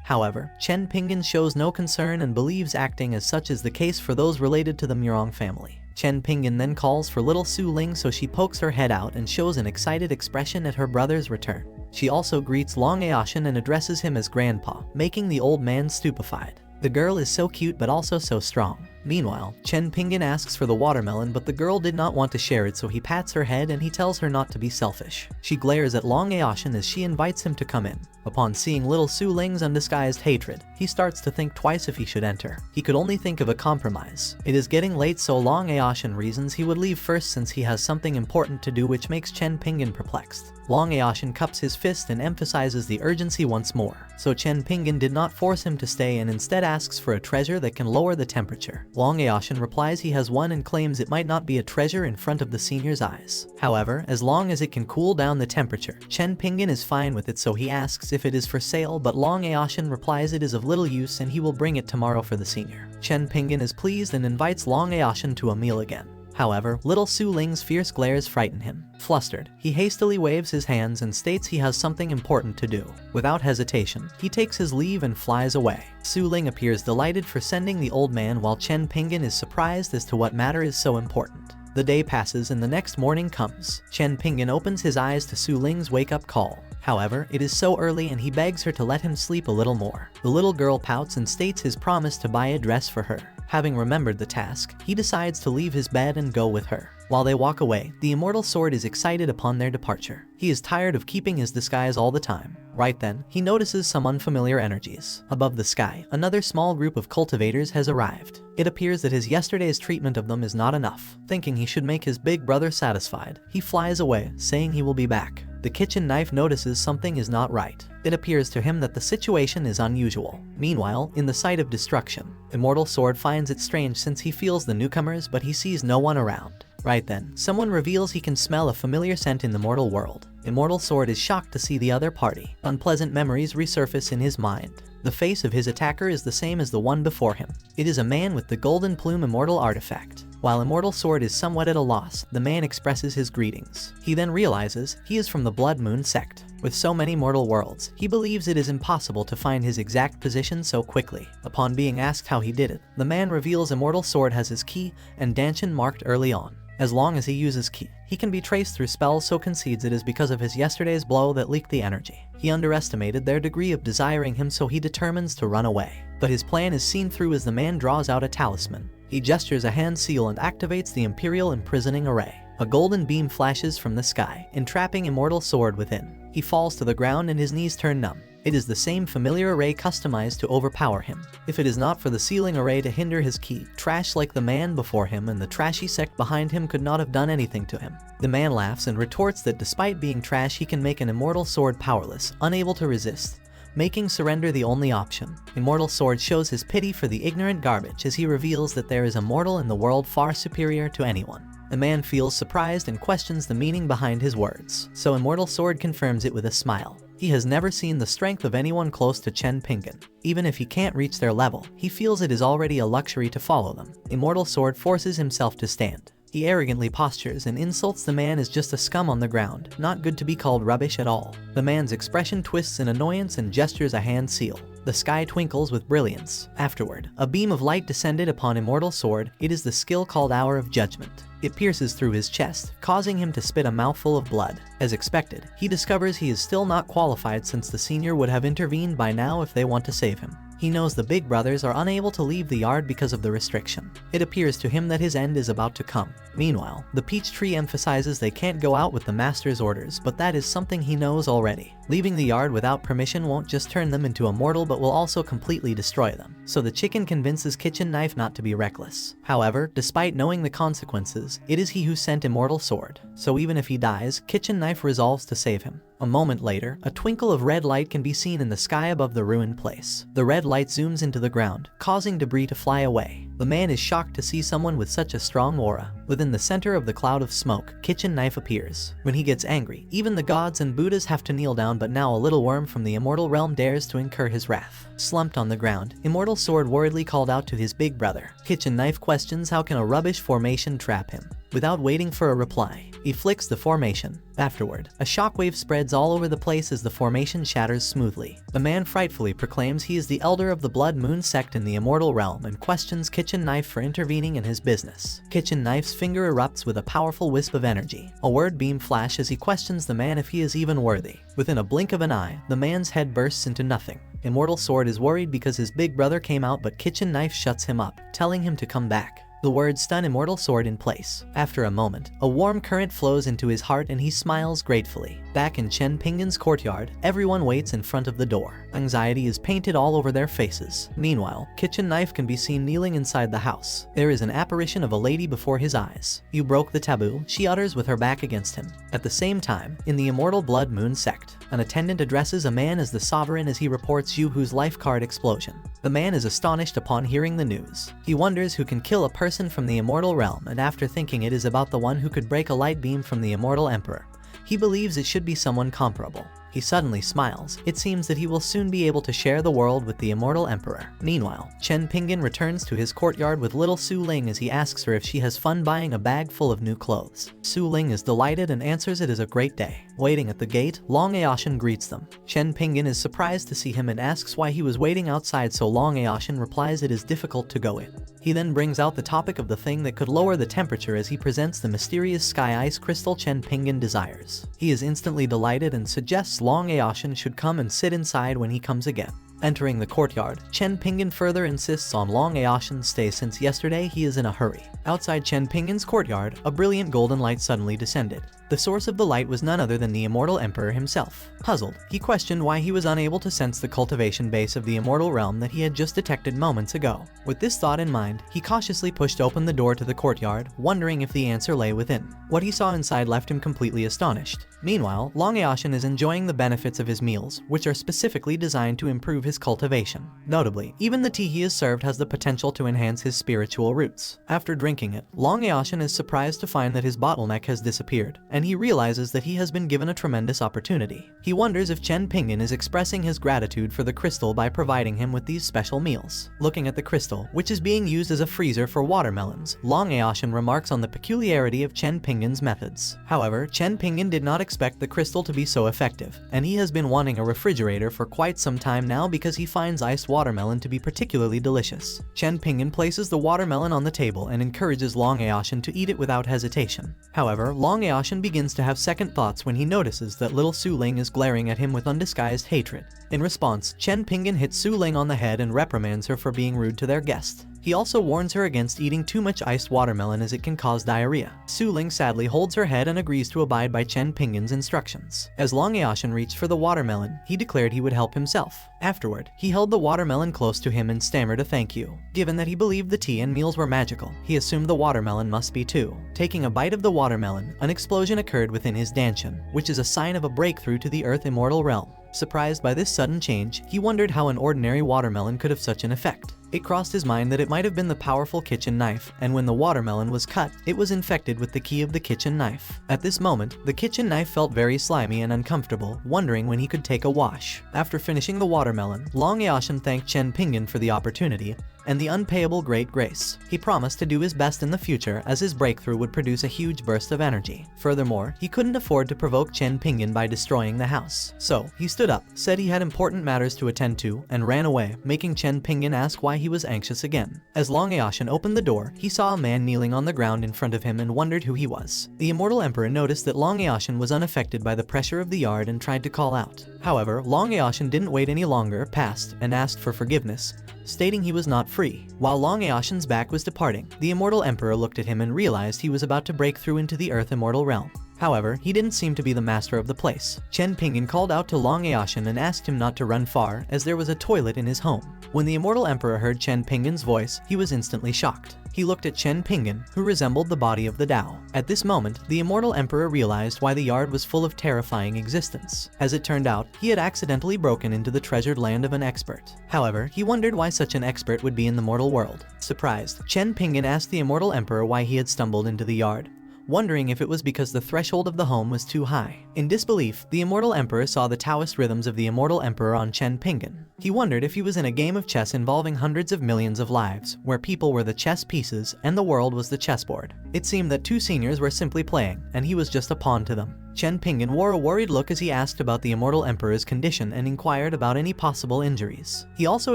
However, Chen Pinggan shows no concern and believes acting as such is the case for those related to the Murong family. Chen Pinggan then calls for little Su Ling, so she pokes her head out and shows an excited expression at her brother's return. She also greets Long Aoshin and addresses him as grandpa, making the old man stupefied. The girl is so cute but also so strong. Meanwhile, Chen Pinggan asks for the watermelon, but the girl did not want to share it, so he pats her head and he tells her not to be selfish. She glares at Long Aoshin as she invites him to come in. Upon seeing little Su Ling's undisguised hatred, he starts to think twice if he should enter. He could only think of a compromise. It is getting late, so Long Aoshin reasons he would leave first since he has something important to do, which makes Chen Pinggan perplexed. Long Aoshin cups his fist and emphasizes the urgency once more, so Chen Pinggan did not force him to stay and instead asks for a treasure that can lower the temperature. Long Aoshin replies he has one and claims it might not be a treasure in front of the senior's eyes. However, as long as it can cool down the temperature, Chen Pinggan is fine with it, so he asks if it is for sale, but Long Aoshin replies it is of little use and he will bring it tomorrow for the senior. Chen Pinggan is pleased and invites Long Aoshin to a meal again. However, little Su Ling's fierce glares frighten him. Flustered, he hastily waves his hands and states he has something important to do. Without hesitation, he takes his leave and flies away. Su Ling appears delighted for sending the old man, while Chen Pinggan is surprised as to what matter is so important. The day passes and the next morning comes. Chen Pinggan opens his eyes to Su Ling's wake-up call. However, it is so early and he begs her to let him sleep a little more. The little girl pouts and states his promise to buy a dress for her. Having remembered the task, he decides to leave his bed and go with her. While they walk away, the immortal sword is excited upon their departure. He is tired of keeping his disguise all the time. Right then, he notices some unfamiliar energies. Above the sky, another small group of cultivators has arrived. It appears that his yesterday's treatment of them is not enough. Thinking he should make his big brother satisfied, he flies away, saying he will be back. The kitchen knife notices something is not right. It appears to him that the situation is unusual. Meanwhile, in the site of destruction, Immortal Sword finds it strange since he feels the newcomers, but he sees no one around. Right then, someone reveals he can smell a familiar scent in the mortal world. Immortal Sword is shocked to see the other party. Unpleasant memories resurface in his mind. The face of his attacker is the same as the one before him. It is a man with the Golden Plume immortal artifact. While Immortal Sword is somewhat at a loss, the man expresses his greetings. He then realizes he is from the Blood Moon sect. With so many mortal worlds, he believes it is impossible to find his exact position so quickly. Upon being asked how he did it, the man reveals Immortal Sword has his key and Danshin marked early on. As long as he uses key, he can be traced through spells, so concedes it is because of his yesterday's blow that leaked the energy. He underestimated their degree of desiring him, so he determines to run away. But his plan is seen through as the man draws out a talisman. He gestures a hand seal and activates the Imperial Imprisoning Array. A golden beam flashes from the sky, entrapping Immortal Sword within. He falls to the ground and his knees turn numb. It is the same familiar array customized to overpower him. If it is not for the sealing array to hinder his key, trash like the man before him and the trashy sect behind him could not have done anything to him. The man laughs and retorts that despite being trash, he can make an Immortal Sword powerless, unable to resist, making surrender the only option. Immortal Sword shows his pity for the ignorant garbage as he reveals that there is a mortal in the world far superior to anyone. The man feels surprised and questions the meaning behind his words, so Immortal Sword confirms it with a smile. He has never seen the strength of anyone close to Chen Pinggan. Even if he can't reach their level, he feels it is already a luxury to follow them. Immortal Sword forces himself to stand. He arrogantly postures and insults the man as just a scum on the ground, not good to be called rubbish at all. The man's expression twists in annoyance and gestures a hand seal. The sky twinkles with brilliance. Afterward, a beam of light descended upon Immortal Sword. It is the skill called Hour of Judgment. It pierces through his chest, causing him to spit a mouthful of blood. As expected, he discovers he is still not qualified since the senior would have intervened by now if they want to save him. He knows the big brothers are unable to leave the yard because of the restriction. It appears to him that his end is about to come. Meanwhile, the peach tree emphasizes they can't go out with the master's orders, but that is something he knows already. Leaving the yard without permission won't just turn them into immortal but will also completely destroy them. So the chicken convinces Kitchen Knife not to be reckless. However, despite knowing the consequences, it is he who sent Immortal Sword. So even if he dies, Kitchen Knife resolves to save him. A moment later, a twinkle of red light can be seen in the sky above the ruined place. The red light zooms into the ground, causing debris to fly away. The man is shocked to see someone with such a strong aura. Within the center of the cloud of smoke, Kitchen Knife appears. When he gets angry, even the gods and Buddhas have to kneel down, but now a little worm from the immortal realm dares to incur his wrath. Slumped on the ground, Immortal Sword worriedly called out to his big brother. Kitchen Knife questions how can a rubbish formation trap him. Without waiting for a reply, he flicks the formation. Afterward, a shockwave spreads all over the place as the formation shatters smoothly. The man frightfully proclaims he is the elder of the Blood Moon sect in the immortal realm and questions Kitchen Knife for intervening in his business. Kitchen Knife's finger erupts with a powerful wisp of energy. A word beam flashes as he questions the man if he is even worthy. Within a blink of an eye, the man's head bursts into nothing. Immortal Sword is worried because his big brother came out, but Kitchen Knife shuts him up, telling him to come back. The words stun Immortal Sword in place. After a moment, a warm current flows into his heart and he smiles gratefully. Back in Chen Pingin's courtyard, everyone waits in front of the door. Anxiety is painted all over their faces. Meanwhile, Kitchen Knife can be seen kneeling inside the house. There is an apparition of a lady before his eyes. "You broke the taboo," she utters with her back against him. At the same time, in the immortal Blood Moon sect, an attendant addresses a man as the sovereign as he reports Yuhu's life card explosion. The man is astonished upon hearing the news. He wonders who can kill a person from the immortal realm, and after thinking it is about the one who could break a light beam from the immortal emperor, he believes it should be someone comparable. He suddenly smiles. It seems that he will soon be able to share the world with the immortal emperor. Meanwhile, Chen Pingin returns to his courtyard with little Su Ling as he asks her if she has fun buying a bag full of new clothes. Su Ling is delighted and answers it is a great day. Waiting at the gate, Long Aoshin greets them. Chen Pingin is surprised to see him and asks why he was waiting outside, so Long Aoshin replies it is difficult to go in. He then brings out the topic of the thing that could lower the temperature as he presents the mysterious sky ice crystal Chen Pingin desires. He is instantly delighted and suggests Long Aoshin should come and sit inside when he comes again. Entering the courtyard, Chen Pingin further insists on Long Aoshin's stay since yesterday he is in a hurry. Outside Chen Pingin's courtyard, a brilliant golden light suddenly descended. The source of the light was none other than the immortal emperor himself. Puzzled, he questioned why he was unable to sense the cultivation base of the immortal realm that he had just detected moments ago. With this thought in mind, he cautiously pushed open the door to the courtyard, wondering if the answer lay within. What he saw inside left him completely astonished. Meanwhile, Long Aoshin is enjoying the benefits of his meals, which are specifically designed to improve his cultivation. Notably, even the tea he is served has the potential to enhance his spiritual roots. After drinking it, Long Aoshin is surprised to find that his bottleneck has disappeared, and he realizes that he has been given a tremendous opportunity. He wonders if Chen Pingin is expressing his gratitude for the crystal by providing him with these special meals. Looking at the crystal, which is being used as a freezer for watermelons, Long Aoshin remarks on the peculiarity of Chen Pingin's methods. However, Chen Pingin did not expect the crystal to be so effective, and he has been wanting a refrigerator for quite some time now because he finds iced watermelon to be particularly delicious. Chen Pingin places the watermelon on the table and encourages Long Aoshin to eat it without hesitation. However, Long Aoshin begins to have second thoughts when he notices that little Su Ling is glaring at him with undisguised hatred. In response, Chen Pingin hits Su Ling on the head and reprimands her for being rude to their guest. He also warns her against eating too much iced watermelon as it can cause diarrhea. Su Ling sadly holds her head and agrees to abide by Chen Pingin's instructions. As Long Aoshin reached for the watermelon, he declared he would help himself. Afterward, he held the watermelon close to him and stammered a thank you. Given that he believed the tea and meals were magical, he assumed the watermelon must be too. Taking a bite of the watermelon, an explosion occurred within his danshan, which is a sign of a breakthrough to the Earth immortal realm. Surprised by this sudden change, he wondered how an ordinary watermelon could have such an effect. It crossed his mind that it might have been the powerful kitchen knife, and when the watermelon was cut, it was infected with the key of the kitchen knife. At this moment, the kitchen knife felt very slimy and uncomfortable, wondering when he could take a wash. After finishing the watermelon, Long Aoshin thanked Chen Pingin for the opportunity and the unpayable great grace. He promised to do his best in the future as his breakthrough would produce a huge burst of energy. Furthermore, he couldn't afford to provoke Chen Pingin by destroying the house. So, he stood up, said he had important matters to attend to, and ran away, making Chen Pingin ask why he was anxious again. As Long Aoshin opened the door, he saw a man kneeling on the ground in front of him and wondered who he was. The immortal emperor noticed that Long Aoshin was unaffected by the pressure of the yard and tried to call out. However, Long Aoshin didn't wait any longer, passed, and asked for forgiveness, stating he was not free. While Long Aoshin's back was departing, the immortal emperor looked at him and realized he was about to break through into the Earth immortal realm. However, he didn't seem to be the master of the place. Chen Pingin called out to Long Aoshin and asked him not to run far, as there was a toilet in his home. When the immortal emperor heard Chen Pingin's voice, he was instantly shocked. He looked at Chen Pingin, who resembled the body of the Tao. At this moment, the immortal emperor realized why the yard was full of terrifying existence. As it turned out, he had accidentally broken into the treasured land of an expert. However, he wondered why such an expert would be in the mortal world. Surprised, Chen Pingin asked the immortal emperor why he had stumbled into the yard. wondering if it was because the threshold of the home was too high. In disbelief, the Immortal Emperor saw the Taoist rhythms of the Immortal Emperor on Chen Ping'an. He wondered if he was in a game of chess involving hundreds of millions of lives, where people were the chess pieces and the world was the chessboard. It seemed that two seniors were simply playing, and he was just a pawn to them. Chen Ping'an wore a worried look as he asked about the Immortal Emperor's condition and inquired about any possible injuries. He also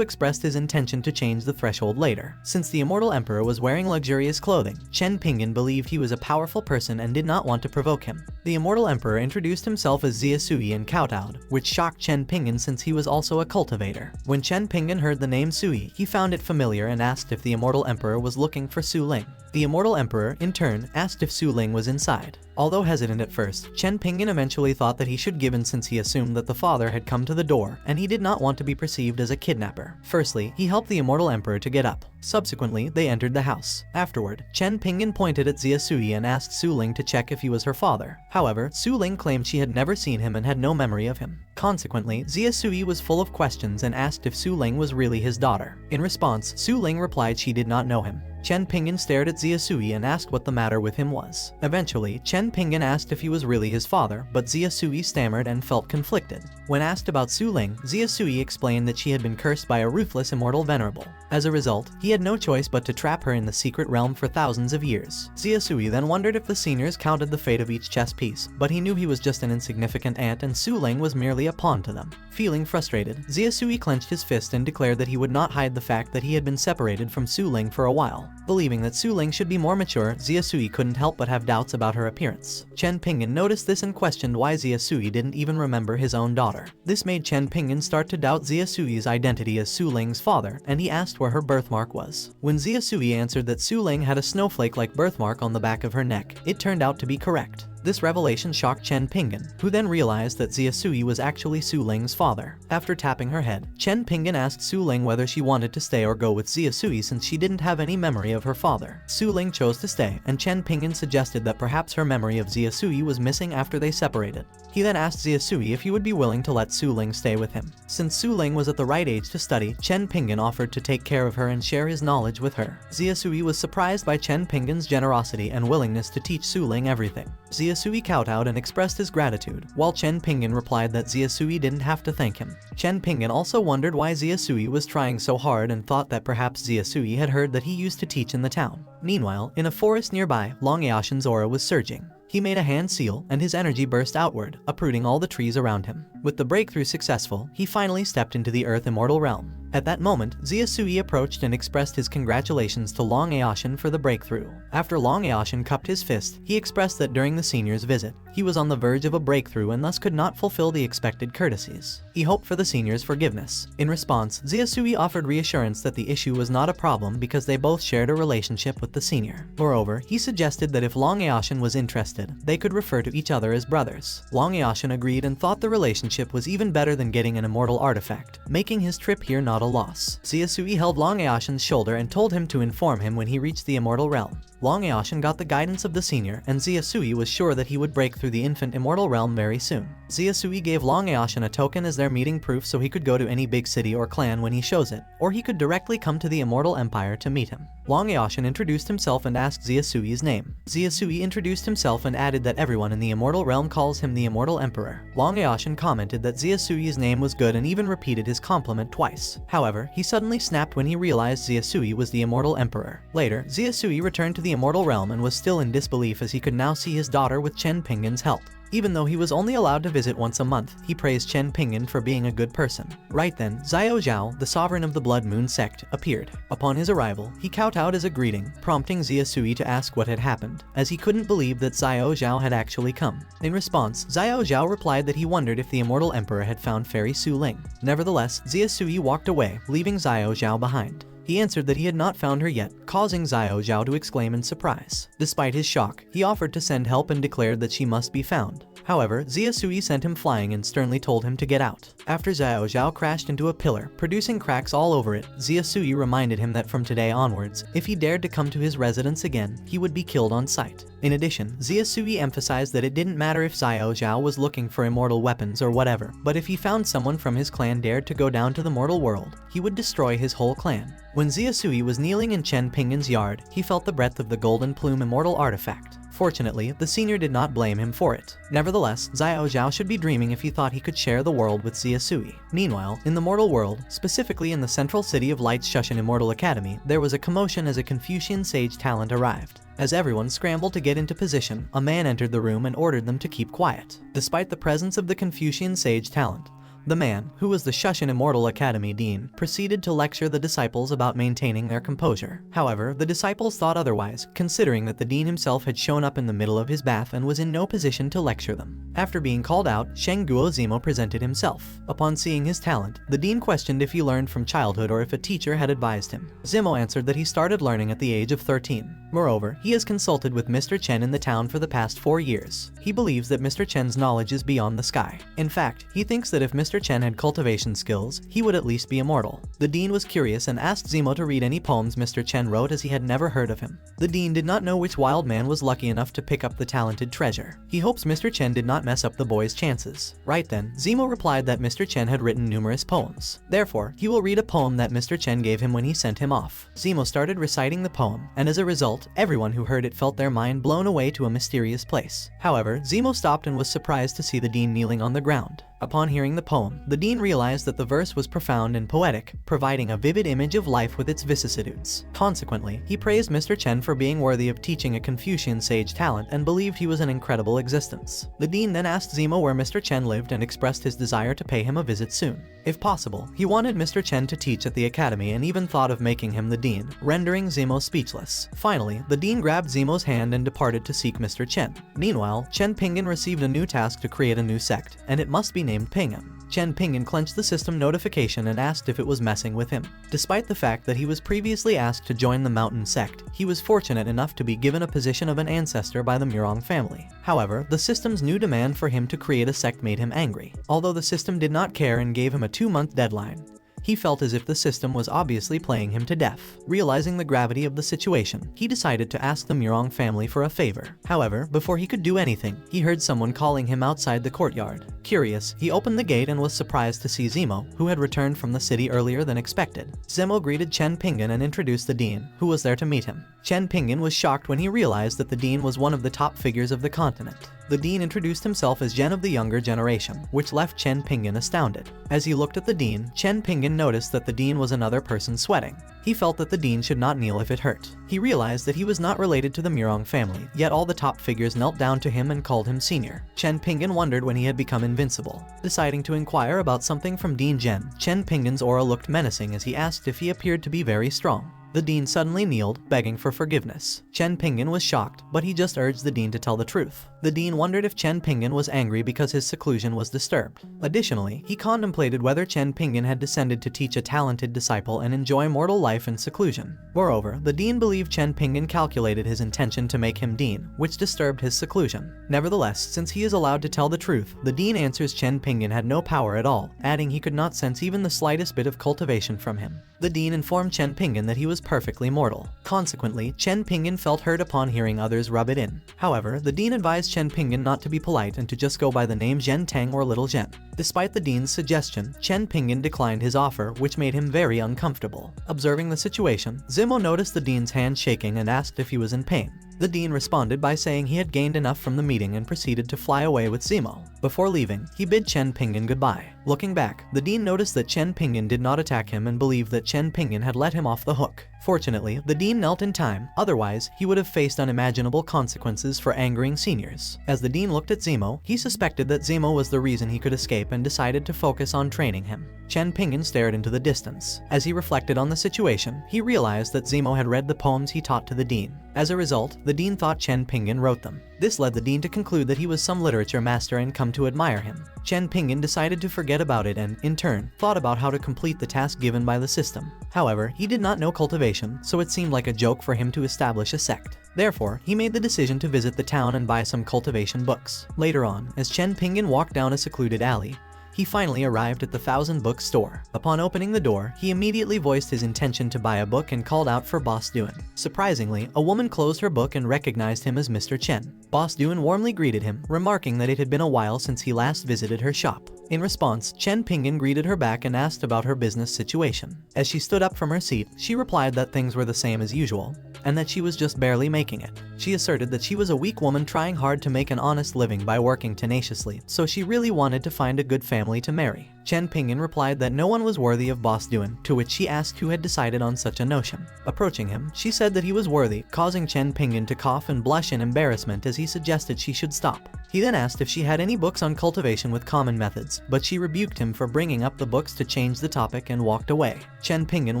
expressed his intention to change the threshold later. Since the Immortal Emperor was wearing luxurious clothing, Chen Ping'an believed he was a powerful person and did not want to provoke him. The Immortal Emperor introduced himself as Xia Sui and kowtowed, which shocked Chen Ping'an since he was also a cultivator. When Chen Ping'an heard the name Sui, he found it familiar and asked if the Immortal Emperor was looking for Su Ling. The Immortal Emperor, in turn, asked if Su Ling was inside. Although hesitant at first, Chen Ping'an eventually thought that he should give in since he assumed that the father had come to the door, and he did not want to be perceived as a kidnapper. Firstly, he helped the Immortal Emperor to get up. Subsequently, they entered the house. Afterward, Chen Ping'an pointed at Xia Sui and asked Su Ling to check if he was her father. However, Su Ling claimed she had never seen him and had no memory of him. Consequently, Xia Sui was full of questions and asked if Su Ling was really his daughter. In response, Su Ling replied she did not know him. Chen Ping'an stared at Xia Sui and asked what the matter with him was. Eventually, Chen Ping'an asked if he was really his father, but Xia Sui stammered and felt conflicted. When asked about Su Ling, Xia Sui explained that she had been cursed by a ruthless immortal venerable. As a result, he had no choice but to trap her in the secret realm for thousands of years. Xia Sui then wondered if the seniors counted the fate of each chess piece, but he knew he was just an insignificant ant and Su Ling was merely a pawn to them. Feeling frustrated, Xia Sui clenched his fist and declared that he would not hide the fact that he had been separated from Su Ling for a while. Believing that Su Ling should be more mature, Xia Sui couldn't help but have doubts about her appearance. Chen Ping'an noticed this and questioned why Xia Sui didn't even remember his own daughter. This made Chen Ping'an start to doubt Xia Sui's identity as Su Ling's father, and he asked where her birthmark was. When Xia Sui answered that Su Ling had a snowflake-like birthmark on the back of her neck, it turned out to be correct. This revelation shocked Chen Ping'an, who then realized that Xia Sui was actually Su Ling's father. After tapping her head, Chen Ping'an asked Su Ling whether she wanted to stay or go with Xia Sui since she didn't have any memory of her father. Su Ling chose to stay, and Chen Ping'an suggested that perhaps her memory of Xia Sui was missing after they separated. He then asked Xia Sui if he would be willing to let Su Ling stay with him. Since Su Ling was at the right age to study, Chen Ping'an offered to take care of her and share his knowledge with her. Xia Sui was surprised by Chen Ping'an's generosity and willingness to teach Su Ling everything. Xia Sui kowtowed and expressed his gratitude, while Chen Ping'an replied that Xia Sui didn't have to thank him. Chen Ping'an also wondered why Xia Sui was trying so hard and thought that perhaps Xia Sui had heard that he used to teach in the town. Meanwhile, in a forest nearby, Long Eashen's aura was surging. He made a hand seal, and his energy burst outward, uprooting all the trees around him. With the breakthrough successful, he finally stepped into the Earth Immortal Realm. At that moment, Xia Sui approached and expressed his congratulations to Long Eashen for the breakthrough. After Long Eashen cupped his fist, he expressed that during the senior's visit, he was on the verge of a breakthrough and thus could not fulfill the expected courtesies. He hoped for the senior's forgiveness. In response, Xia Sui offered reassurance that the issue was not a problem because they both shared a relationship with the senior. Moreover, he suggested that if Long Eashen was interested, they could refer to each other as brothers. Long Eashen agreed and thought the relationship was even better than getting an immortal artifact, making his trip here not a loss. Xia Sui held Long Eashen's shoulder and told him to inform him when he reached the Immortal Realm. Long Eashen got the guidance of the senior, and Xia Sui was sure that he would break through the infant Immortal Realm very soon. Xia Sui gave Long Eashen a token as their meeting proof so he could go to any big city or clan when he shows it, or he could directly come to the Immortal Empire to meet him. Long Eashen introduced himself and asked Xia Sui's name. Xia Sui introduced himself and added that everyone in the Immortal Realm calls him the Immortal Emperor. Long Eashen commented that Xia Sui's name was good and even repeated his compliment twice. However, he suddenly snapped when he realized Xia Sui was the Immortal Emperor. Later, Xia Sui returned to the Immortal Realm and was still in disbelief as he could now see his daughter with Chen Ping'an's help. Even though he was only allowed to visit once a month, he praised Chen Ping'an for being a good person. Right then, Xiao Zhao, the sovereign of the Blood Moon sect, appeared. Upon his arrival, he kowtowed as a greeting, prompting Xia Sui to ask what had happened, as he couldn't believe that Xiao Zhao had actually come. In response, Xiao Zhao replied that he wondered if the Immortal Emperor had found Fairy Su Ling. Nevertheless, Xia Sui walked away, leaving Xiao Zhao behind. He answered that he had not found her yet, causing Xiao Zhao to exclaim in surprise. Despite his shock, he offered to send help and declared that she must be found. However, Xia Sui sent him flying and sternly told him to get out. After Xiao Zhao crashed into a pillar, producing cracks all over it, Xia Sui reminded him that from today onwards, if he dared to come to his residence again, he would be killed on sight. In addition, Xia Sui emphasized that it didn't matter if Xiao Zhao was looking for immortal weapons or whatever, but if he found someone from his clan dared to go down to the mortal world, he would destroy his whole clan. When Xia Sui was kneeling in Chen Ping'an's yard, he felt the breath of the Golden Plume Immortal Artifact. Fortunately, the senior did not blame him for it. Nevertheless, Xiao Zhao should be dreaming if he thought he could share the world with Xia Sui. Meanwhile, in the mortal world, specifically in the central city of Light's Shushan Immortal Academy, there was a commotion as a Confucian sage talent arrived. As everyone scrambled to get into position, a man entered the room and ordered them to keep quiet. Despite the presence of the Confucian sage talent, the man, who was the Shushan Immortal Academy dean, proceeded to lecture the disciples about maintaining their composure. However, the disciples thought otherwise, considering that the dean himself had shown up in the middle of his bath and was in no position to lecture them. After being called out, Sheng Guo Zimo presented himself. Upon seeing his talent, the dean questioned if he learned from childhood or if a teacher had advised him. Zimo answered that he started learning at the age of 13. Moreover, he has consulted with Mr. Chen in the town for the past 4 years. He believes that Mr. Chen's knowledge is beyond the sky. In fact, he thinks that if Mr. Chen had cultivation skills, he would at least be immortal. The dean was curious and asked Zimo to read any poems Mr. Chen wrote, as he had never heard of him. The dean did not know which wild man was lucky enough to pick up the talented treasure. He hopes Mr. Chen did not mess up the boy's chances. Right then, Zimo replied that Mr. Chen had written numerous poems. Therefore, he will read a poem that Mr. Chen gave him when he sent him off. Zimo started reciting the poem, and as a result, everyone who heard it felt their mind blown away to a mysterious place. However, Zimo stopped and was surprised to see the dean kneeling on the ground. Upon hearing the poem, the dean realized that the verse was profound and poetic, providing a vivid image of life with its vicissitudes. Consequently, he praised Mr. Chen for being worthy of teaching a Confucian sage talent and believed he was an incredible existence. The dean then asked Zimo where Mr. Chen lived and expressed his desire to pay him a visit soon. If possible, he wanted Mr. Chen to teach at the academy and even thought of making him the dean, rendering Zimo speechless. Finally, the dean grabbed Zimo's hand and departed to seek Mr. Chen. Meanwhile, Chen Pingyan received a new task to create a new sect, and it must be named Pingyan. Chen Pingyan clenched the system notification and asked if it was messing with him. Despite the fact that he was previously asked to join the mountain sect, he was fortunate enough to be given a position of an ancestor by the Murong family. However, the system's new demand for him to create a sect made him angry. Although the system did not care and gave him a 2-month deadline, he felt as if the system was obviously playing him to death. Realizing the gravity of the situation, he decided to ask the Murong family for a favor. However, before he could do anything, he heard someone calling him outside the courtyard. Curious, he opened the gate and was surprised to see Zimo, who had returned from the city earlier than expected. Zimo greeted Chen Pingyan and introduced the dean, who was there to meet him. Chen Pingyan was shocked when he realized that the dean was one of the top figures of the continent. The dean introduced himself as Gen of the younger generation, which left Chen Pingyan astounded. As he looked at the dean, Chen Pingyan noticed that the dean was another person sweating. He felt that the dean should not kneel if it hurt. He realized that he was not related to the Murong family, yet all the top figures knelt down to him and called him senior. Chen Pingyan wondered when he had become invincible. Deciding to inquire about something from Dean Zhen, Chen Pingyan's aura looked menacing as he asked if he appeared to be very strong. The dean suddenly kneeled, begging for forgiveness. Chen Pingyan was shocked, but he just urged the dean to tell the truth. The dean wondered if Chen Pingyan was angry because his seclusion was disturbed. Additionally, he contemplated whether Chen Pingyan had descended to teach a talented disciple and enjoy mortal life in seclusion. Moreover, the dean believed Chen Pingyan calculated his intention to make him dean, which disturbed his seclusion. Nevertheless, since he is allowed to tell the truth, the dean answers Chen Pingyan had no power at all, adding he could not sense even the slightest bit of cultivation from him. The dean informed Chen Pingyan that he was perfectly mortal. Consequently, Chen Pingyan felt hurt upon hearing others rub it in. However, the dean advised Chen Pingyan not to be polite and to just go by the name Zhen Tang or Little Zhen. Despite the dean's suggestion, Chen Pingyan declined his offer, which made him very uncomfortable. Observing the situation, Zimo noticed the dean's hand shaking and asked if he was in pain. The dean responded by saying he had gained enough from the meeting and proceeded to fly away with Zimo. Before leaving, he bid Chen Pingyan goodbye. Looking back, the dean noticed that Chen Pingyan did not attack him and believed that Chen Pingyan had let him off the hook. Fortunately, the dean knelt in time, otherwise he would have faced unimaginable consequences for angering seniors. As the dean looked at Zimo, he suspected that Zimo was the reason he could escape and decided to focus on training him. Chen Pingyan stared into the distance. As he reflected on the situation, he realized that Zimo had read the poems he taught to the dean. As a result, the dean thought Chen Pingyan wrote them. This led the dean to conclude that he was some literature master and come to admire him. Chen Pingyan decided to forget about it and, in turn, thought about how to complete the task given by the system. However, he did not know cultivation, so it seemed like a joke for him to establish a sect. Therefore, he made the decision to visit the town and buy some cultivation books. Later on, as Chen Pingyan walked down a secluded alley, he finally arrived at the 1000-book store. Upon opening the door, he immediately voiced his intention to buy a book and called out for Boss Duan. Surprisingly, a woman closed her book and recognized him as Mr. Chen. Boss Duan warmly greeted him, remarking that it had been a while since he last visited her shop. In response, Chen Pingyan greeted her back and asked about her business situation. As she stood up from her seat, she replied that things were the same as usual, and that she was just barely making it. She asserted that she was a weak woman trying hard to make an honest living by working tenaciously, so she really wanted to find a good family to marry. Chen Pingyan replied that no one was worthy of Boss Duan, to which she asked who had decided on such a notion. Approaching him, she said that he was worthy, causing Chen Pingyan to cough and blush in embarrassment as he suggested she should stop. He then asked if she had any books on cultivation with common methods, but she rebuked him for bringing up the books to change the topic and walked away. Chen Pingyan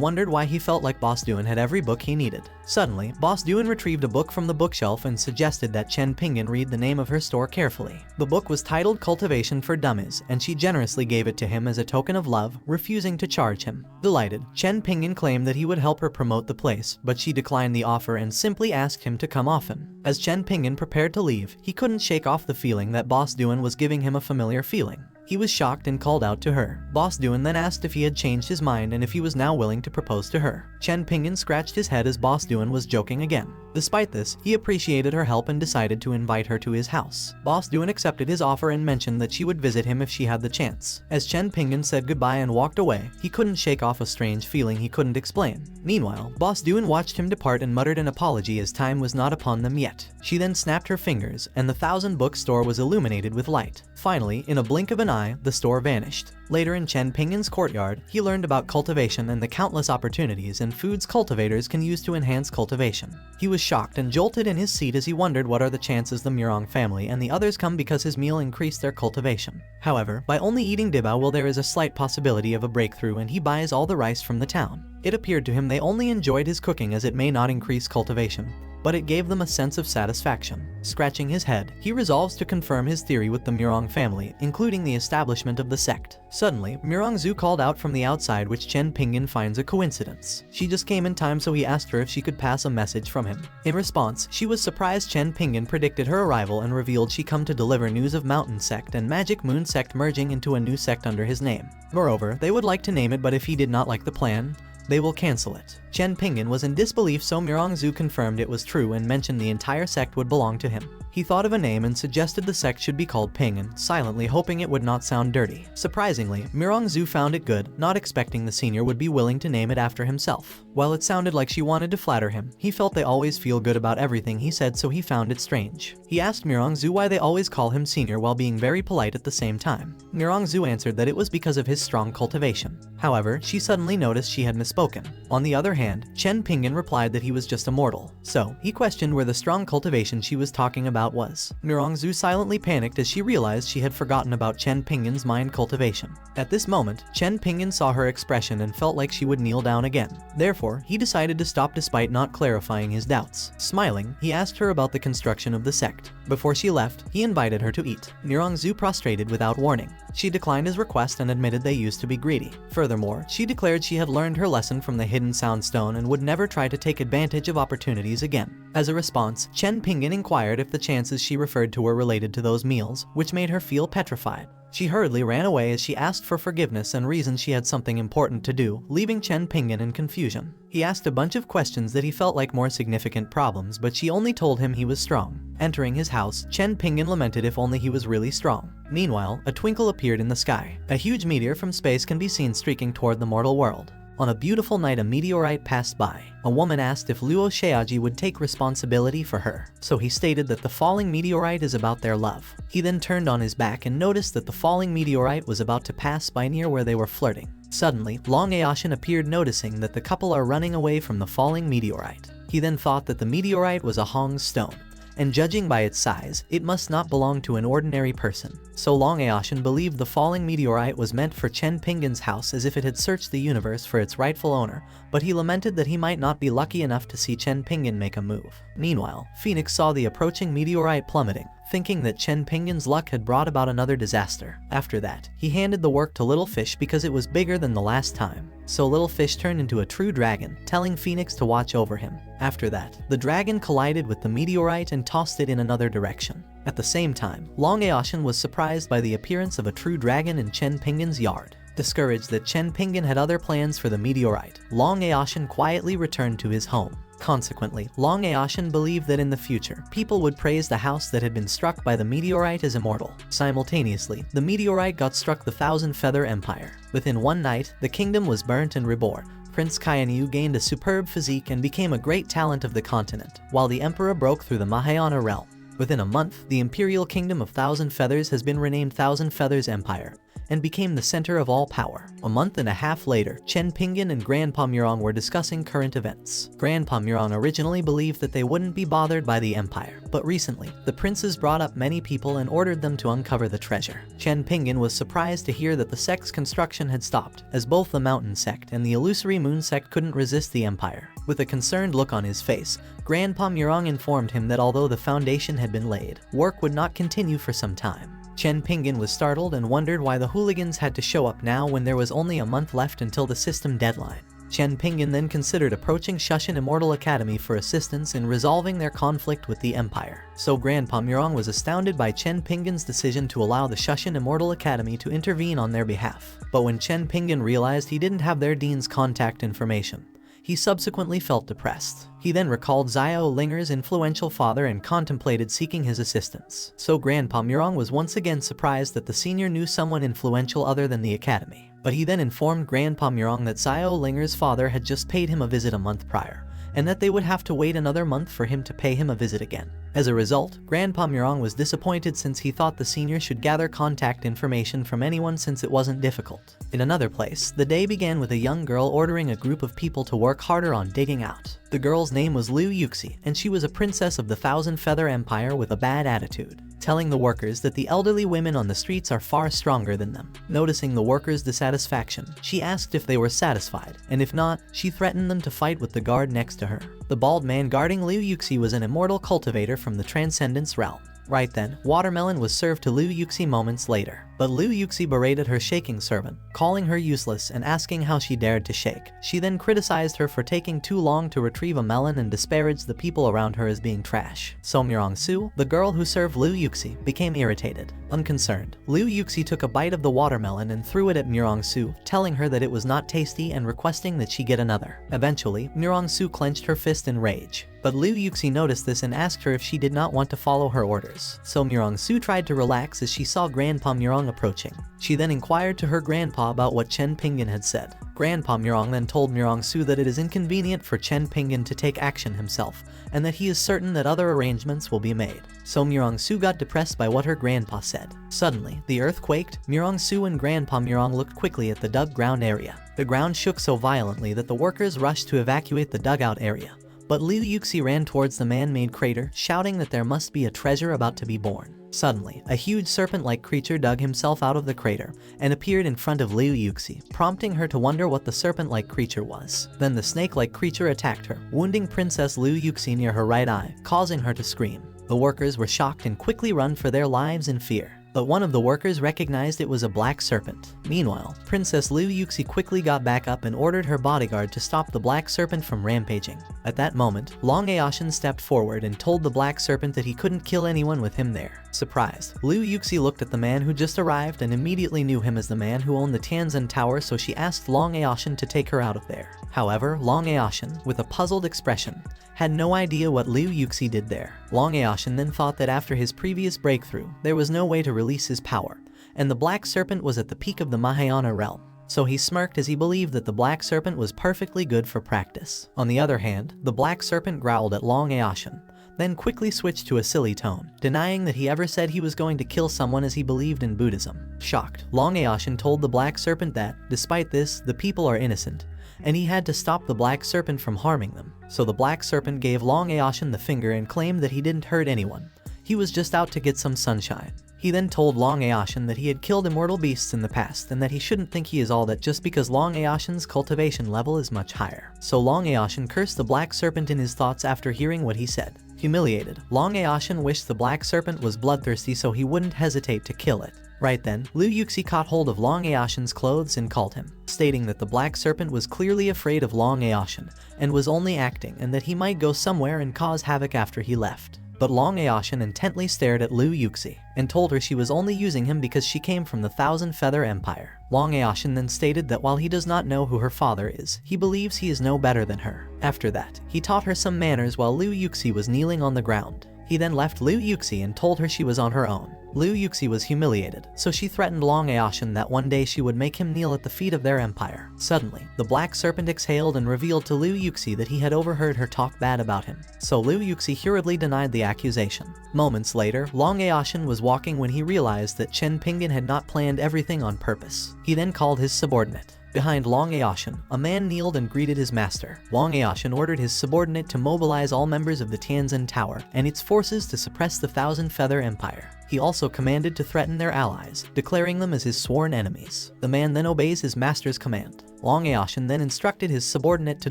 wondered why he felt like Boss Duan had every book he needed. Suddenly, Boss Duan retrieved a book from the bookshelf and suggested that Chen Pingyan read the name of her store carefully. The book was titled Cultivation for Dummies, and she generously gave it to him as a token of love, refusing to charge him. Delighted, Chen Pingyan claimed that he would help her promote the place, but she declined the offer and simply asked him to come often. As Chen Pingyan prepared to leave, he couldn't shake off the feeling that Boss Duan was giving him a familiar feeling. He was shocked and called out to her. Boss Duan then asked if he had changed his mind and if he was now willing to propose to her. Chen Pingyan scratched his head as Boss Duan was joking again. Despite this, he appreciated her help and decided to invite her to his house. Boss Duan accepted his offer and mentioned that she would visit him if she had the chance. As Chen Pingyan said goodbye and walked away, he couldn't shake off a strange feeling he couldn't explain. Meanwhile, Boss Duan watched him depart and muttered an apology as time was not upon them yet. She then snapped her fingers, and the 1,000-book store was illuminated with light. Finally, in a blink of an eye, the store vanished. Later in Chen Pingyan's courtyard, he learned about cultivation and the countless opportunities and foods cultivators can use to enhance cultivation. He was shocked and jolted in his seat as he wondered what are the chances the Murong family and the others come because his meal increased their cultivation. However, by only eating dibao will there is a slight possibility of a breakthrough and he buys all the rice from the town. It appeared to him they only enjoyed his cooking as it may not increase cultivation, but it gave them a sense of satisfaction. Scratching his head, he resolves to confirm his theory with the Murong family, including the establishment of the sect. Suddenly, Murong Zhu called out from the outside, which Chen Pingyan finds a coincidence. She just came in time, so he asked her if she could pass a message from him. In response, she was surprised Chen Pingyan predicted her arrival and revealed she come to deliver news of Mountain Sect and Magic Moon Sect merging into a new sect under his name. Moreover, they would like to name it, but if he did not like the plan, they will cancel it. Chen Pingyan was in disbelief, so Murong Zhu confirmed it was true and mentioned the entire sect would belong to him. He thought of a name and suggested the sect should be called Pingyan, silently hoping it would not sound dirty. Surprisingly, Murong Zhu found it good, not expecting the senior would be willing to name it after himself. While it sounded like she wanted to flatter him, he felt they always feel good about everything he said, so he found it strange. He asked Murong Zhu why they always call him senior while being very polite at the same time. Murong Zhu answered that it was because of his strong cultivation. However, she suddenly noticed she had misspoken. On the other hand, Chen Pingyan replied that he was just immortal. So, he questioned where the strong cultivation she was talking about was. Murong Zhu silently panicked as she realized she had forgotten about Chen Pingyan's mind cultivation. At this moment, Chen Pingyan saw her expression and felt like she would kneel down again. Therefore, he decided to stop despite not clarifying his doubts. Smiling, he asked her about the construction of the sect. Before she left, he invited her to eat. Murong Zhu prostrated without warning. She declined his request and admitted they used to be greedy. Furthermore, she declared she had learned her lesson from the hidden soundstone and would never try to take advantage of opportunities again. As a response, Chen Pingyan inquired if the chances she referred to were related to those meals, which made her feel petrified. She hurriedly ran away as she asked for forgiveness and reasoned she had something important to do, leaving Chen Pingyan in confusion. He asked a bunch of questions that he felt like more significant problems, but she only told him he was strong. Entering his house, Chen Pingyan lamented if only he was really strong. Meanwhile, a twinkle appeared in the sky. A huge meteor from space can be seen streaking toward the mortal world. On a beautiful night, a meteorite passed by. A woman asked if Luo Xiaoji would take responsibility for her, so he stated that the falling meteorite is about their love. He then turned on his back and noticed that the falling meteorite was about to pass by near where they were flirting. Suddenly, Long Aoshin appeared, noticing that the couple are running away from the falling meteorite. He then thought that the meteorite was a Hong stone, and judging by its size, it must not belong to an ordinary person. So Long Aoshin believed the falling meteorite was meant for Chen Pingyan's house, as if it had searched the universe for its rightful owner, but he lamented that he might not be lucky enough to see Chen Pingyan make a move. Meanwhile, Phoenix saw the approaching meteorite plummeting, thinking that Chen Pingyan's luck had brought about another disaster. After that, he handed the work to Little Fish because it was bigger than the last time. So Little Fish turned into a true dragon, telling Phoenix to watch over him. After that, the dragon collided with the meteorite and tossed it in another direction. At the same time, Long Aoshin was surprised by the appearance of a true dragon in Chen Pingyan's yard. Discouraged that Chen Pingyan had other plans for the meteorite, Long Aoshin quietly returned to his home. Consequently, Long Aoshin believed that in the future, people would praise the house that had been struck by the meteorite as immortal. Simultaneously, the meteorite got struck the Thousand Feather Empire. Within one night, the kingdom was burnt and reborn, Prince Kainyu gained a superb physique and became a great talent of the continent, while the Emperor broke through the Mahayana realm. Within a month, the Imperial Kingdom of Thousand Feathers has been renamed Thousand Feathers Empire, and became the center of all power. A month and a half later, Chen Pingyan and Grandpa Murong were discussing current events. Grandpa Murong originally believed that they wouldn't be bothered by the empire, but recently, the princes brought up many people and ordered them to uncover the treasure. Chen Pingyan was surprised to hear that the sect's construction had stopped, as both the Mountain Sect and the Illusory Moon Sect couldn't resist the empire. With a concerned look on his face, Grandpa Murong informed him that although the foundation had been laid, work would not continue for some time. Chen Pingyan was startled and wondered why the hooligans had to show up now when there was only a month left until the system deadline. Chen Pingyan then considered approaching Shushan Immortal Academy for assistance in resolving their conflict with the Empire. So Grandpa Murong was astounded by Chen Pingyan's decision to allow the Shushan Immortal Academy to intervene on their behalf. But when Chen Pingyan realized he didn't have their dean's contact information, he subsequently felt depressed. He then recalled Xiao Linger's influential father and contemplated seeking his assistance. So Grandpa Murong was once again surprised that the senior knew someone influential other than the academy. But he then informed Grandpa Murong that Xiao Linger's father had just paid him a visit a month prior, and that they would have to wait another month for him to pay him a visit again. As a result, Grandpa Murong was disappointed since he thought the senior should gather contact information from anyone since it wasn't difficult. In another place, the day began with a young girl ordering a group of people to work harder on digging out. The girl's name was Liu Yuxi, and she was a princess of the Thousand Feather Empire with a bad attitude, telling the workers that the elderly women on the streets are far stronger than them. Noticing the workers' dissatisfaction, she asked if they were satisfied, and if not, she threatened them to fight with the guard next to her. The bald man guarding Liu Yuxi was an immortal cultivator from the Transcendence realm. Right then, watermelon was served to Liu Yuxi moments later. But Liu Yuxi berated her shaking servant, calling her useless and asking how she dared to shake. She then criticized her for taking too long to retrieve a melon and disparaged the people around her as being trash. So Murong Su, the girl who served Liu Yuxi, became irritated. Unconcerned, Liu Yuxi took a bite of the watermelon and threw it at Murong Su, telling her that it was not tasty and requesting that she get another. Eventually, Murong Su clenched her fist in rage. But Liu Yuxi noticed this and asked her if she did not want to follow her orders. So Murong Su tried to relax as she saw Grandpa Murong approaching. She then inquired to her grandpa about what Chen Pingyan had said. Grandpa Murong then told Murong Su that it is inconvenient for Chen Pingyan to take action himself, and that he is certain that other arrangements will be made. So Murong Su got depressed by what her grandpa said. Suddenly, the earth quaked. Murong Su and Grandpa Murong looked quickly at the dug ground area. The ground shook so violently that the workers rushed to evacuate the dugout area. But Liu Yuxi ran towards the man-made crater, shouting that there must be a treasure about to be born. Suddenly, a huge serpent-like creature dug himself out of the crater and appeared in front of Liu Yuxi, prompting her to wonder what the serpent-like creature was. Then the snake-like creature attacked her, wounding Princess Liu Yuxi near her right eye, causing her to scream. The workers were shocked and quickly run for their lives in fear. But one of the workers recognized it was a black serpent. Meanwhile, Princess Liu Yuxi quickly got back up and ordered her bodyguard to stop the black serpent from rampaging. At that moment, Long Aoshin stepped forward and told the black serpent that he couldn't kill anyone with him there. Surprised, Liu Yuxi looked at the man who just arrived and immediately knew him as the man who owned the Tianzhen Tower, so she asked Long Aoshin to take her out of there. However, Long Aoshin, with a puzzled expression, had no idea what Liu Yuxi did there. Long Aoshin then thought that after his previous breakthrough, there was no way to release his power, and the black serpent was at the peak of the Mahayana realm. So he smirked as he believed that the black serpent was perfectly good for practice. On the other hand, the black serpent growled at Long Aoshin, then quickly switched to a silly tone, denying that he ever said he was going to kill someone as he believed in Buddhism. Shocked, Long Aoshin told the black serpent that, despite this, the people are innocent, and he had to stop the black serpent from harming them. So the black serpent gave Long Aoshin the finger and claimed that he didn't hurt anyone. He was just out to get some sunshine. He then told Long Aoshin that he had killed immortal beasts in the past and that he shouldn't think he is all that just because Long Aoshin's cultivation level is much higher. So Long Aoshin cursed the black serpent in his thoughts after hearing what he said. Humiliated, Long Aoshin wished the black serpent was bloodthirsty so he wouldn't hesitate to kill it. Right then, Liu Yuxi caught hold of Long Aoshin's clothes and called him, stating that the black serpent was clearly afraid of Long Aoshin and was only acting, and that he might go somewhere and cause havoc after he left. But Long Aoshin intently stared at Liu Yuxi and told her she was only using him because she came from the Thousand Feather Empire. Long Aoshin then stated that while he does not know who her father is, he believes he is no better than her. After that, he taught her some manners while Liu Yuxi was kneeling on the ground. He then left Liu Yuxi and told her she was on her own. Liu Yuxi was humiliated, so she threatened Long Aoshin that one day she would make him kneel at the feet of their empire. Suddenly, the black serpent exhaled and revealed to Liu Yuxi that he had overheard her talk bad about him, so Liu Yuxi hurriedly denied the accusation. Moments later, Long Aoshin was walking when he realized that Chen Pingyan had not planned everything on purpose. He then called his subordinate. Behind Long Aoshin, a man kneeled and greeted his master. Long Aoshin ordered his subordinate to mobilize all members of the Tianzin Tower and its forces to suppress the Thousand Feather Empire. He also commanded to threaten their allies, declaring them as his sworn enemies. The man then obeys his master's command. Long Aoshin then instructed his subordinate to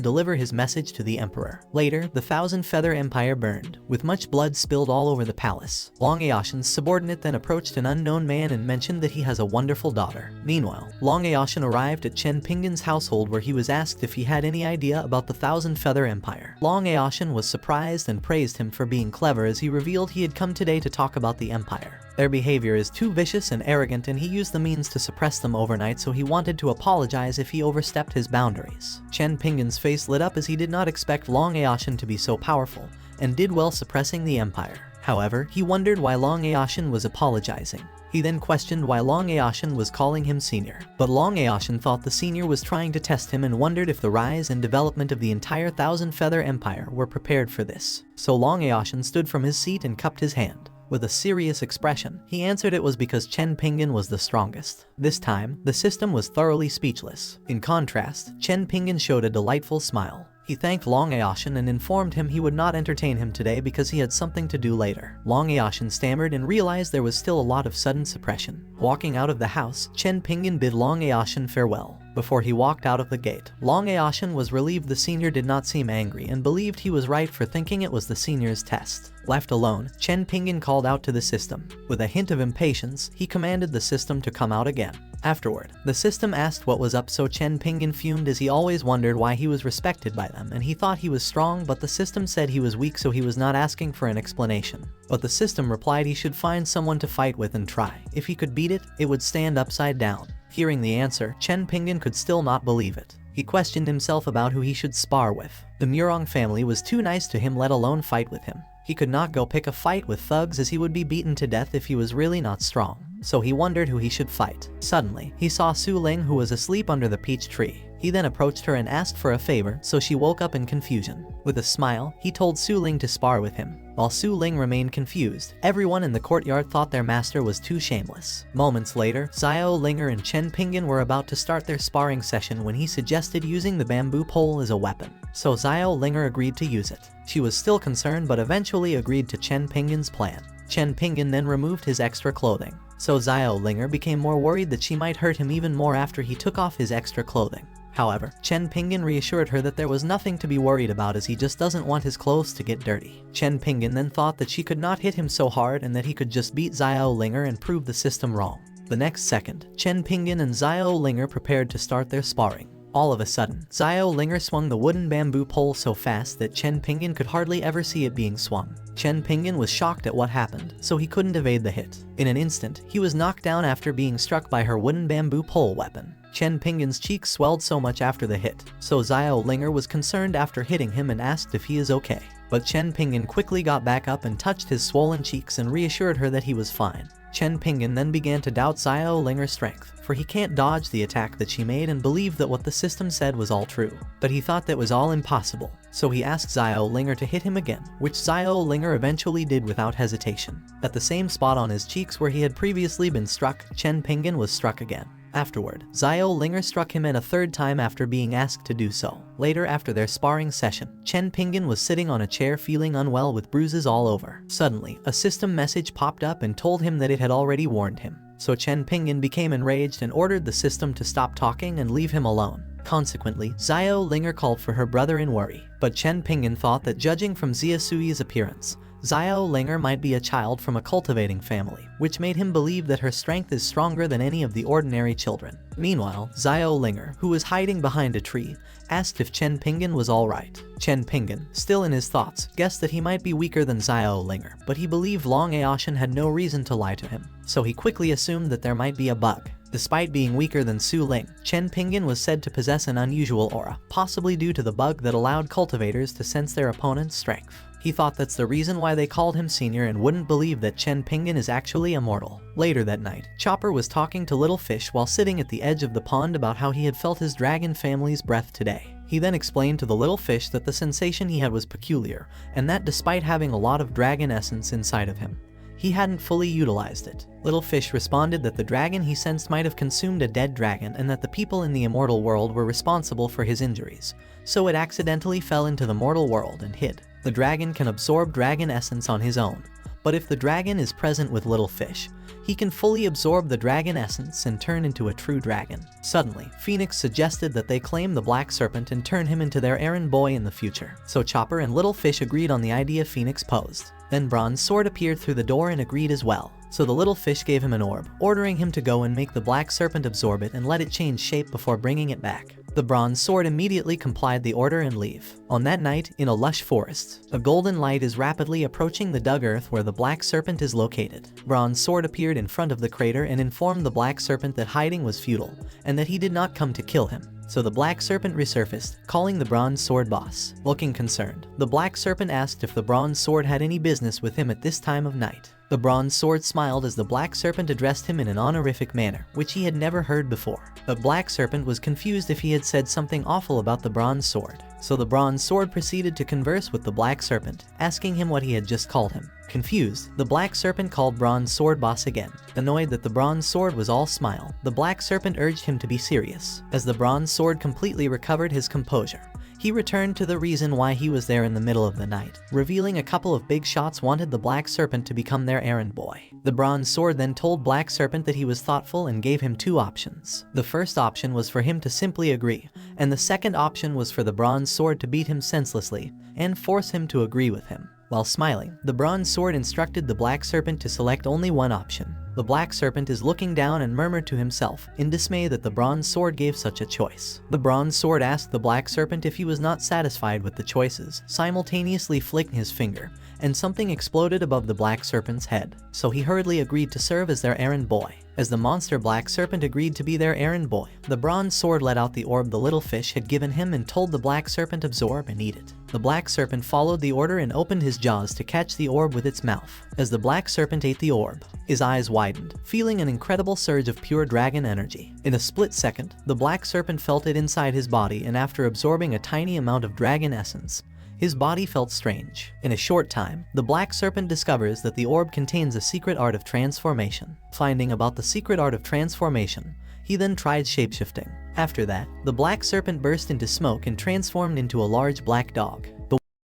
deliver his message to the emperor. Later, the Thousand Feather Empire burned, with much blood spilled all over the palace. Long Aoshin's subordinate then approached an unknown man and mentioned that he has a wonderful daughter. Meanwhile, Long Aoshin arrived at Chen Pingyan's household where he was asked if he had any idea about the Thousand Feather Empire. Long Aoshin was surprised and praised him for being clever as he revealed he had come today to talk about the empire. Their behavior is too vicious and arrogant and he used the means to suppress them overnight, so he wanted to apologize if he overstepped his boundaries. Chen Pingyan's face lit up as he did not expect Long Aoshin to be so powerful, and did well suppressing the empire. However, he wondered why Long Aoshin was apologizing. He then questioned why Long Aoshin was calling him senior. But Long Aoshin thought the senior was trying to test him and wondered if the rise and development of the entire Thousand Feather Empire were prepared for this. So Long Aoshin stood from his seat and cupped his hand. With a serious expression, he answered it was because Chen Pingyan was the strongest. This time, the system was thoroughly speechless. In contrast, Chen Pingyan showed a delightful smile. He thanked Long Aoshin and informed him he would not entertain him today because he had something to do later. Long Aoshin stammered and realized there was still a lot of sudden suppression. Walking out of the house, Chen Pingyan bid Long Aoshin farewell. Before he walked out of the gate, Long Aoshin was relieved the senior did not seem angry and believed he was right for thinking it was the senior's test. Left alone, Chen Pingyan called out to the system. With a hint of impatience, he commanded the system to come out again. Afterward, the system asked what was up, so Chen Pingyan fumed as he always wondered why he was respected by them and he thought he was strong, but the system said he was weak, so he was not asking for an explanation. But the system replied he should find someone to fight with and try. If he could beat it, it would stand upside down. Hearing the answer, Chen Pingyan could still not believe it. He questioned himself about who he should spar with. The Murong family was too nice to him, let alone fight with him. He could not go pick a fight with thugs as he would be beaten to death if he was really not strong. So he wondered who he should fight. Suddenly, he saw Su Ling, who was asleep under the peach tree. He then approached her and asked for a favor, so she woke up in confusion. With a smile, he told Su Ling to spar with him. While Su Ling remained confused, everyone in the courtyard thought their master was too shameless. Moments later, Xiao Linger and Chen Pingyan were about to start their sparring session when he suggested using the bamboo pole as a weapon. So Xiao Linger agreed to use it. She was still concerned but eventually agreed to Chen Pingyan's plan. Chen Pingyan then removed his extra clothing. So Xiao Linger became more worried that she might hurt him even more after he took off his extra clothing. However, Chen Pingyan reassured her that there was nothing to be worried about as he just doesn't want his clothes to get dirty. Chen Pingyan then thought that she could not hit him so hard and that he could just beat Xiao Linger and prove the system wrong. The next second, Chen Pingyan and Xiao Linger prepared to start their sparring. All of a sudden, Xiao Linger swung the wooden bamboo pole so fast that Chen Pingyan could hardly ever see it being swung. Chen Pingyan was shocked at what happened, so he couldn't evade the hit. In an instant, he was knocked down after being struck by her wooden bamboo pole weapon. Chen Pingyan's cheeks swelled so much after the hit, so Xiao Linger was concerned after hitting him and asked if he is okay. But Chen Pingyan quickly got back up and touched his swollen cheeks and reassured her that he was fine. Chen Pingyan then began to doubt Xiao Linger's strength, for he can't dodge the attack that she made and believed that what the system said was all true. But he thought that was all impossible, so he asked Xiao Linger to hit him again, which Xiao Linger eventually did without hesitation. At the same spot on his cheeks where he had previously been struck, Chen Pingyan was struck again. Afterward, Xiao Linger struck him a third time after being asked to do so. Later, after their sparring session, Chen Pingyan was sitting on a chair feeling unwell with bruises all over. Suddenly, a system message popped up and told him that it had already warned him. So Chen Pingyan became enraged and ordered the system to stop talking and leave him alone. Consequently, Xiao Linger called for her brother in worry. But Chen Pingyan thought that judging from Xia Sui's appearance, Xiao Linger might be a child from a cultivating family, which made him believe that her strength is stronger than any of the ordinary children. Meanwhile, Xiao Linger, who was hiding behind a tree, asked if Chen Pingyan was alright. Chen Pingyan, still in his thoughts, guessed that he might be weaker than Xiao Linger, but he believed Long Aoshin had no reason to lie to him, so he quickly assumed that there might be a bug. Despite being weaker than Su Ling, Chen Pingyan was said to possess an unusual aura, possibly due to the bug that allowed cultivators to sense their opponent's strength. He thought that's the reason why they called him Senior and wouldn't believe that Chen Pingyan is actually immortal. Later that night, Chopper was talking to Little Fish while sitting at the edge of the pond about how he had felt his dragon family's breath today. He then explained to the little fish that the sensation he had was peculiar, and that despite having a lot of dragon essence inside of him, he hadn't fully utilized it. Little Fish responded that the dragon he sensed might have consumed a dead dragon and that the people in the immortal world were responsible for his injuries, so it accidentally fell into the mortal world and hid. The dragon can absorb dragon essence on his own, but if the dragon is present with Little Fish, he can fully absorb the dragon essence and turn into a true dragon. Suddenly, Phoenix suggested that they claim the Black Serpent and turn him into their errand boy in the future. So Chopper and Little Fish agreed on the idea Phoenix posed. Then Bronze Sword appeared through the door and agreed as well. So the little fish gave him an orb, ordering him to go and make the Black Serpent absorb it and let it change shape before bringing it back. The Bronze Sword immediately complied the order and leave. On that night, in a lush forest, a golden light is rapidly approaching the dug earth where the Black Serpent is located. Bronze Sword appeared in front of the crater and informed the Black Serpent that hiding was futile, and that he did not come to kill him. So the Black Serpent resurfaced, calling the Bronze Sword boss. Looking concerned, the Black Serpent asked if the Bronze Sword had any business with him at this time of night. The Bronze Sword smiled as the Black Serpent addressed him in an honorific manner, which he had never heard before. But Black Serpent was confused if he had said something awful about the Bronze Sword. So the Bronze Sword proceeded to converse with the Black Serpent, asking him what he had just called him. Confused, the Black Serpent called Bronze Sword boss again. Annoyed that the Bronze Sword was all smile, the Black Serpent urged him to be serious. As the Bronze Sword completely recovered his composure, he returned to the reason why he was there in the middle of the night, revealing a couple of big shots wanted the Black Serpent to become their errand boy. The Bronze Sword then told Black Serpent that he was thoughtful and gave him two options. The first option was for him to simply agree, and the second option was for the Bronze Sword to beat him senselessly and force him to agree with him. While smiling, the Bronze Sword instructed the Black Serpent to select only one option. The Black Serpent is looking down and murmured to himself, in dismay that the Bronze Sword gave such a choice. The Bronze Sword asked the Black Serpent if he was not satisfied with the choices, simultaneously flicking his finger, and something exploded above the Black Serpent's head. So he hurriedly agreed to serve as their errand boy. As the monster Black Serpent agreed to be their errand boy, the Bronze Sword let out the orb the little fish had given him and told the Black Serpent absorb and eat it. The Black Serpent followed the order and opened his jaws to catch the orb with its mouth. As the Black Serpent ate the orb, his eyes widened, feeling an incredible surge of pure dragon energy. In a split second, the Black Serpent felt it inside his body, and after absorbing a tiny amount of dragon essence, his body felt strange. In a short time, the Black Serpent discovers that the orb contains a secret art of transformation. Finding about the secret art of transformation, he then tried shapeshifting. After that, the Black Serpent burst into smoke and transformed into a large black dog.